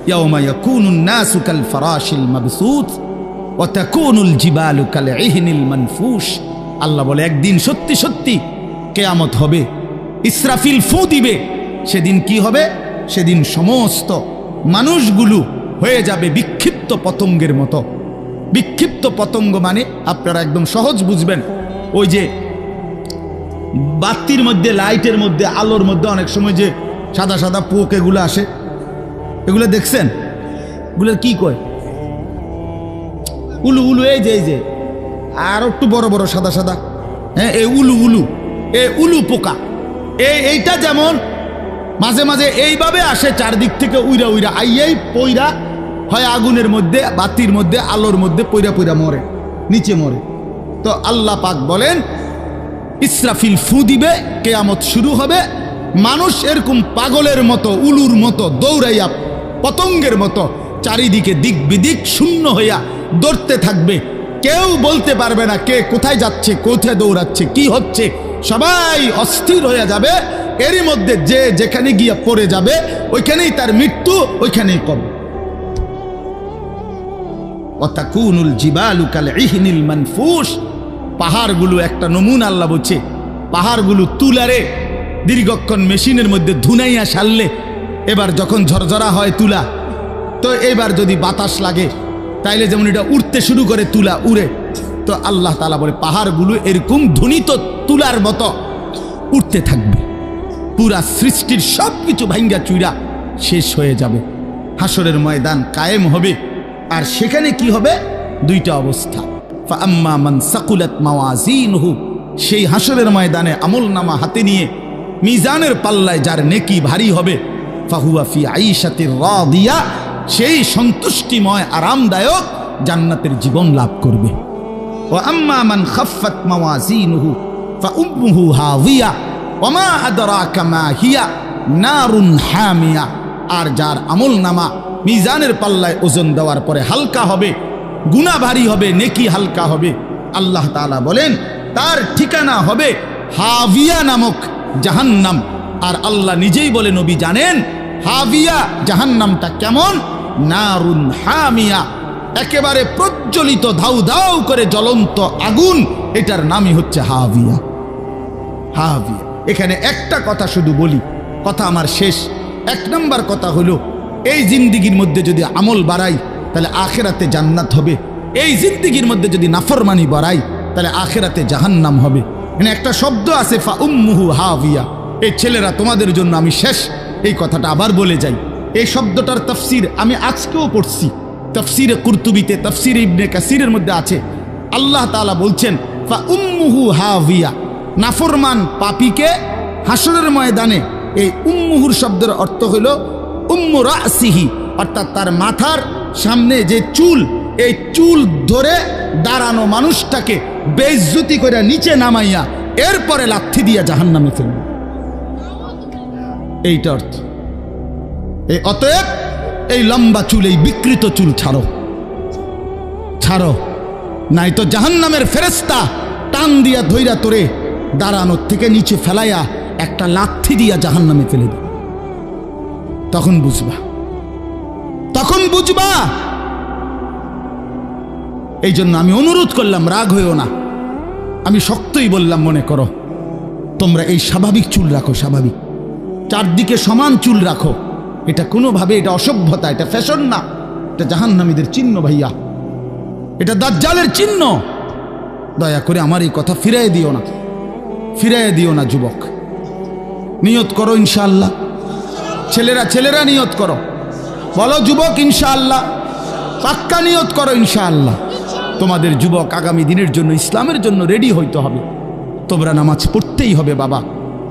ইয়াউমা ইয়াকুনুন নাসু কাল ফারাশিল মাবসুত ওয়া তাকুনুল জিবালু কাল ইহনিল মানফুশ। আল্লাহ বলে একদিন সত্যি সত্যি কিয়ামত হবে, ইসরাফিল ফু দিবে। সেদিন কি হবে? সেদিন সমস্ত মানুষগুলো হয়ে যাবে বিক্ষিপ্ত পতঙ্গের মতো। বিক্ষিপ্ত পতঙ্গ মানে আপনারা একদম সহজ বুঝবেন, ওই যে বাতির মধ্যে, লাইটের মধ্যে, আলোর মধ্যে অনেক সময় যে সাদা সাদা পোক এগুলো আসে, এগুলো দেখছেন? এগুলো কি কয়? উলু উলু। এই যে আর একটু বড় বড় সাদা সাদা, হ্যাঁ, এই উলু উলু, এই উলু পোকা। এইটা যেমন মাঝে মাঝে এইভাবে আসে চারদিক থেকে উইরা উইরা আইয়াই পইরা হয় আগুনের মধ্যে, বাতির মধ্যে, আলোর মধ্যে পইরা পইরা মরে, নিচে মরে। তো আল্লাহ পাক বলেন ইসরাফিল ফু দিবে, কিয়ামত শুরু হবে। মানুষ এরকম পাগলের মতো, উলুর মতো দৌড়াইয়া পতঙ্গের মতো চারিদিকে দিক বিদিক শূন্য হইয়া দৌড়তে থাকবে। কেউ বলতে পারবে না কে কোথায় যাচ্ছে, কোথায় দৌড়াচ্ছে, কি হচ্ছে। সবাই অস্থির হয়ে যাবে। এরই মধ্যে যে যেখানে গিয়া পড়ে যাবে ওইখানেই তার মৃত্যু, ওইখানেই কবর। ওয়াতাকুনুল জিবালু কাল ইহনিল মানফুশ। পাহাড়গুলো একটা নমুনা আল্লাহ বলছে, পাহাড়গুলো তুলারে দীর্ঘক্ষণ মেশিনের মধ্যে ধুনাইয়া সারলে এবার যখন ঝরঝরা হয় তুলা, তো এবার যদি বাতাস লাগে তাইলে যেমন এটা উড়তে শুরু করে, তুলা উড়ে। তো আল্লাহ তাআলা বলে পাহাড়গুলো এরকম ধ্বনিত তুলার মতো উঠতে থাকবে। পুরা সৃষ্টির সব কিছু ভাঙ্গা চুইরা শেষ হয়ে যাবে। হাসরের ময়দান কায়েম হবে। আর সেখানে কি হবে? দুইটা অবস্থা। ফাআম্মা মান সাকুলাত মাওয়াজিনহু, সেই হাসরের ময়দানে আমলনামা হাতে নিয়ে মিজানের পাল্লায় যার নেকি ভারী হবে, ফাহুয়া ফি আইশাতির রাদিয়া, সেই সন্তুষ্টিময় আরামদায়ক জান্নাতের জীবন লাভ করবে। ওয়া আম্মা মান খাফফাত মাওয়াজিনহু ফাউম্মুহু হাওিয়া ওয়া মা আদরাকা মা হিয়া নারুন হামিয়া। আর যার আমলনামা মিজানের পাল্লায় ওজন দেওয়ার পরে হালকা হবে, গুনাহ ভারী হবে, নেকি হালকা হবে, আল্লাহ তাআলা বলেন তার ঠিকানা হবে হাবিয়া নামক জাহান্নাম। আর আল্লাহ নিজেই বলে, নবী জানেন হাবিয়া জাহান্নামটা কেমন? নারুন হামিয়া, একেবারে প্রজ্বলিত ধাউ ধাউ করে জ্বলন্ত আগুন, এটার নামই হচ্ছে হাবিয়া। হাবিয়া। এখানে একটা কথা শুধু বলি, কথা আমার শেষ। এক নম্বর কথা হলো, এই জিন্দিগির মধ্যে যদি আমল বাড়াই তাহলে আখিরাতে জান্নাত হবে। এই জিন্দিগির মধ্যে যদি নাফরমানি বাড়াই তাহলে আখিরাতে জাহান্নাম হবে। এখানে একটা শব্দ আছে ফাউম্মুহু হাবিয়া। এই ছেলেরা তোমাদের জন্য আমি শেষ এই কথাটা আবার বলে যাই। এই শব্দটার তাফসীর আমি আজকেও পড়ছি, তাফসীরে কুরতুবিতে, তাফসীরে ইবনে কাসিরের মধ্যে আছে। আল্লাহ তাআলা বলছেন ফাউম্মুহু হাবিয়া, নাফরমান পাপীকে হাসরের ময়দানে, এই উম্মুহুর শব্দের অর্থ হলো উম্মু রাসিহি, অর্থাৎ তার মাথার সামনে যে চুল, এই চুল ধরে দাঁড়ানো মানুষটাকে বেইজ্জতি করে নিচে নামাইয়া এরপরে লাথি দিয়া জাহান্নামে ফেলবে। এইটা অর্থ। এই অতএব এই লম্বা চুল, এই বিকৃত চুল ছাড়ো, ছাড়ো, নাই তো জাহান্নামের ফেরেশতা টান দিয়া ধইরা তোরে দাঁড়ানোর থেকে নিচে ফেলাইয়া একটা লাথি দিয়া জাহান্নামে ফেলে দেবে। তখন বুঝবা, তখন বুঝবা। এই জন্য আমি অনুরোধ করলাম, রাগ হইও না, আমি শক্তই বললাম, মনে করো তোমরা এই স্বাভাবিক চুল রাখো, স্বাভাবিক চারদিকে সমান চুল রাখো। এটা কোনোভাবে এটা অসভ্যতা, এটা ফ্যাশন না, এটা জাহান্নামীদের চিহ্ন ভাইয়া, এটা দাজ্জালের চিহ্ন। দয়া করে আমার এই কথা ফিরাই দিও না, ফিরাই দিও না যুবক। নিয়ত করো ইনশাআল্লাহ, ছেলেরা নিয়ত করো, বলো যুবক ইনশাআল্লাহ, পাক্কা নিয়ত করো ইনশাআল্লাহ। তোমাদের যুবক আগামী দিনের জন্য, ইসলামের জন্য রেডি হইতে হবে। তোমরা নামাজ পড়তেই হবে বাবা।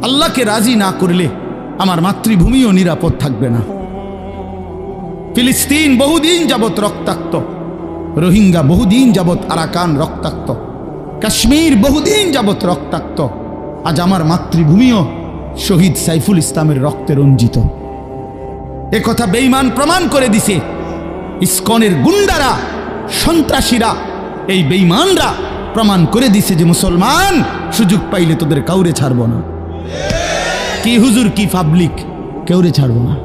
আল্লাহকে রাজি না করলে আমার মাতৃভূমিও নিরাপদ থাকবে না। ফিলিস্তিন বহুদিন যাবৎ রক্তাক্ত, রোহিঙ্গা বহুদিন যাবৎ আরাকান রক্তাক্ত, কাশ্মীর বহুদিন যাবৎ রক্তাক্ত। আজ আমার মাতৃভূমিও শহীদ সাইফুল ইসলামের রক্তে রঞ্জিত। এ কথা বেঈমান প্রমাণ করে দিছে। ইসকনের গুন্ডারা, সন্ত্রাসীরা, এই বেঈমানরা প্রমাণ করে দিছে যে মুসলমান সুযোগ পাইলে তোদের কাউরে ছাড়বো না। কি হুজুর, কি পাবলিক, কেউরে ছাড়বো না।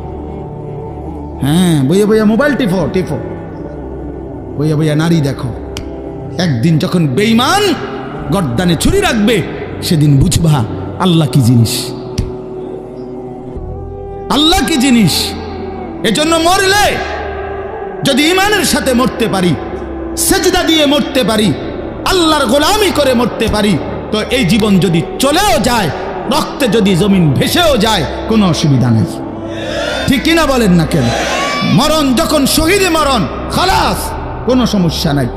হ্যাঁ, বইয়া বইয়া মোবাইল টিপো, বইয়া বইয়া নারী দেখো। একদিন যখন বেঈমান গর্দানে ছুরি রাখবে, সেদিন বুঝবা আল্লাহ কি জিনিস, আল্লাহ কি জিনিস। এজন্য মরলে যদি ঈমানের সাথে মরতে পারি, সেজদা দিয়ে মরতে পারি, আল্লাহর গোলামি করে মরতে পারি, তো এই জীবন যদি চলেও যায়, রক্তে যদি জমিন ভেসেও যায়, কোনো অসুবিধা নেই। ঠিক কিনা বলেন না কেন? মরণ যখন শহীদে মরণ, খালাস, কোনো সমস্যা নাই।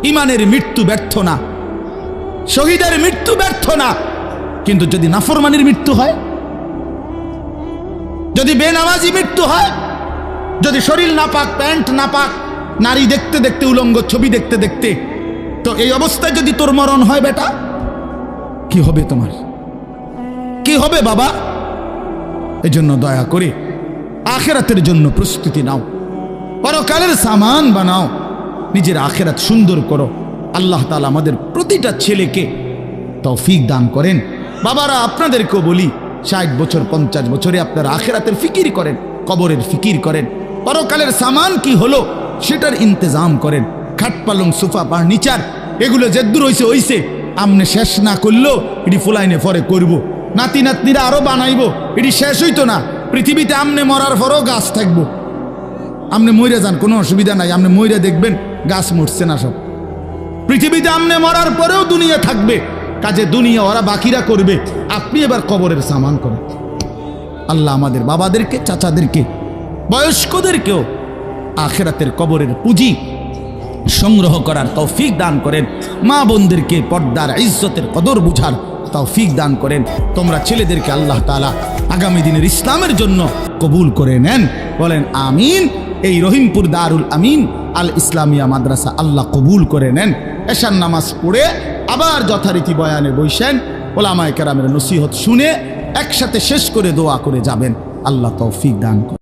ঈমানের মৃত্যু ব্যর্থ না, শহীদের মৃত্যু ব্যর্থ না। কিন্তু যদি নাফরমানির মৃত্যু হয়, যদি বেনামাজি মৃত্যু হয়, যদি শরীর নাপাক, প্যান্ট নাপাক, নারী দেখতে দেখতে, উলঙ্গ ছবি দেখতে দেখতে, তো এই অবস্থায় যদি তোর মরণ হয় বেটা, কি হবে তোমার? কি হবে বাবা? এজন্য দয়া করে আখিরাতের জন্য প্রস্তুতি নাও, পরকালের সামান বানাও, নিজের আখিরাত সুন্দর করো। আল্লাহ তাআলা আমাদের প্রতিটা ছেলেকে তৌফিক দান করেন। বাবারা, আপনাদেরকেও বলি, 60 বছর 50 বছরে আপনারা আখিরাতের ফিকির করেন, কবরের ফিকির করেন, পরকালের সামান কি হলো সেটার ইন্তজাম করেন। খাট পালং, সোফা, ফার্নিচার, এগুলো যেদূর হইছে হইছে, আমনে শেষ না করলেও এটি ফুলাইনে পরে করব, নাতি নাতনিরা আরো বানাইবো, এটি শেষ হইতো না। পৃথিবীতে আমনে মরার পরও গাছ থাকবো। আমনে মইরা যান, কোনো অসুবিধা নাই, আমনে মইরা দেখবেন গাছ মরছে না সব। পৃথিবীতে আমনে মরার পরেও দুনিয়া থাকবে, কাজে দুনিয়া ওরা বাকিরা করবে, আপনি এবার কবরের সামান করেন। আল্লাহ আমাদের বাবাদেরকে, চাচাদেরকে, বয়স্কদেরকেও আখিরাতের কবরের পুঁজি সংগ্রহ করার তৌফিক দান করেন। মা বোনদেরকে পর্দার ইজ্জতের কদর বুঝার তৌফিক দান করেন। তোমরা ছেলেদেরকে আল্লাহ তাআলা আগামী দিনের ইসলামের জন্য কবুল করে নেন, বলেন আমিন। এই রহিমপুর দারুল আমিন আল ইসলামিয়া মাদ্রাসা আল্লাহ কবুল করে নেন। এশার নামাজ পড়ে আবার যথারীতি বয়ানে বসেন, ওলামায়ে কেরামের নসিহত শুনে একসাথে শেষ করে দোয়া করে যাবেন। আল্লাহ তৌফিক দান করেন।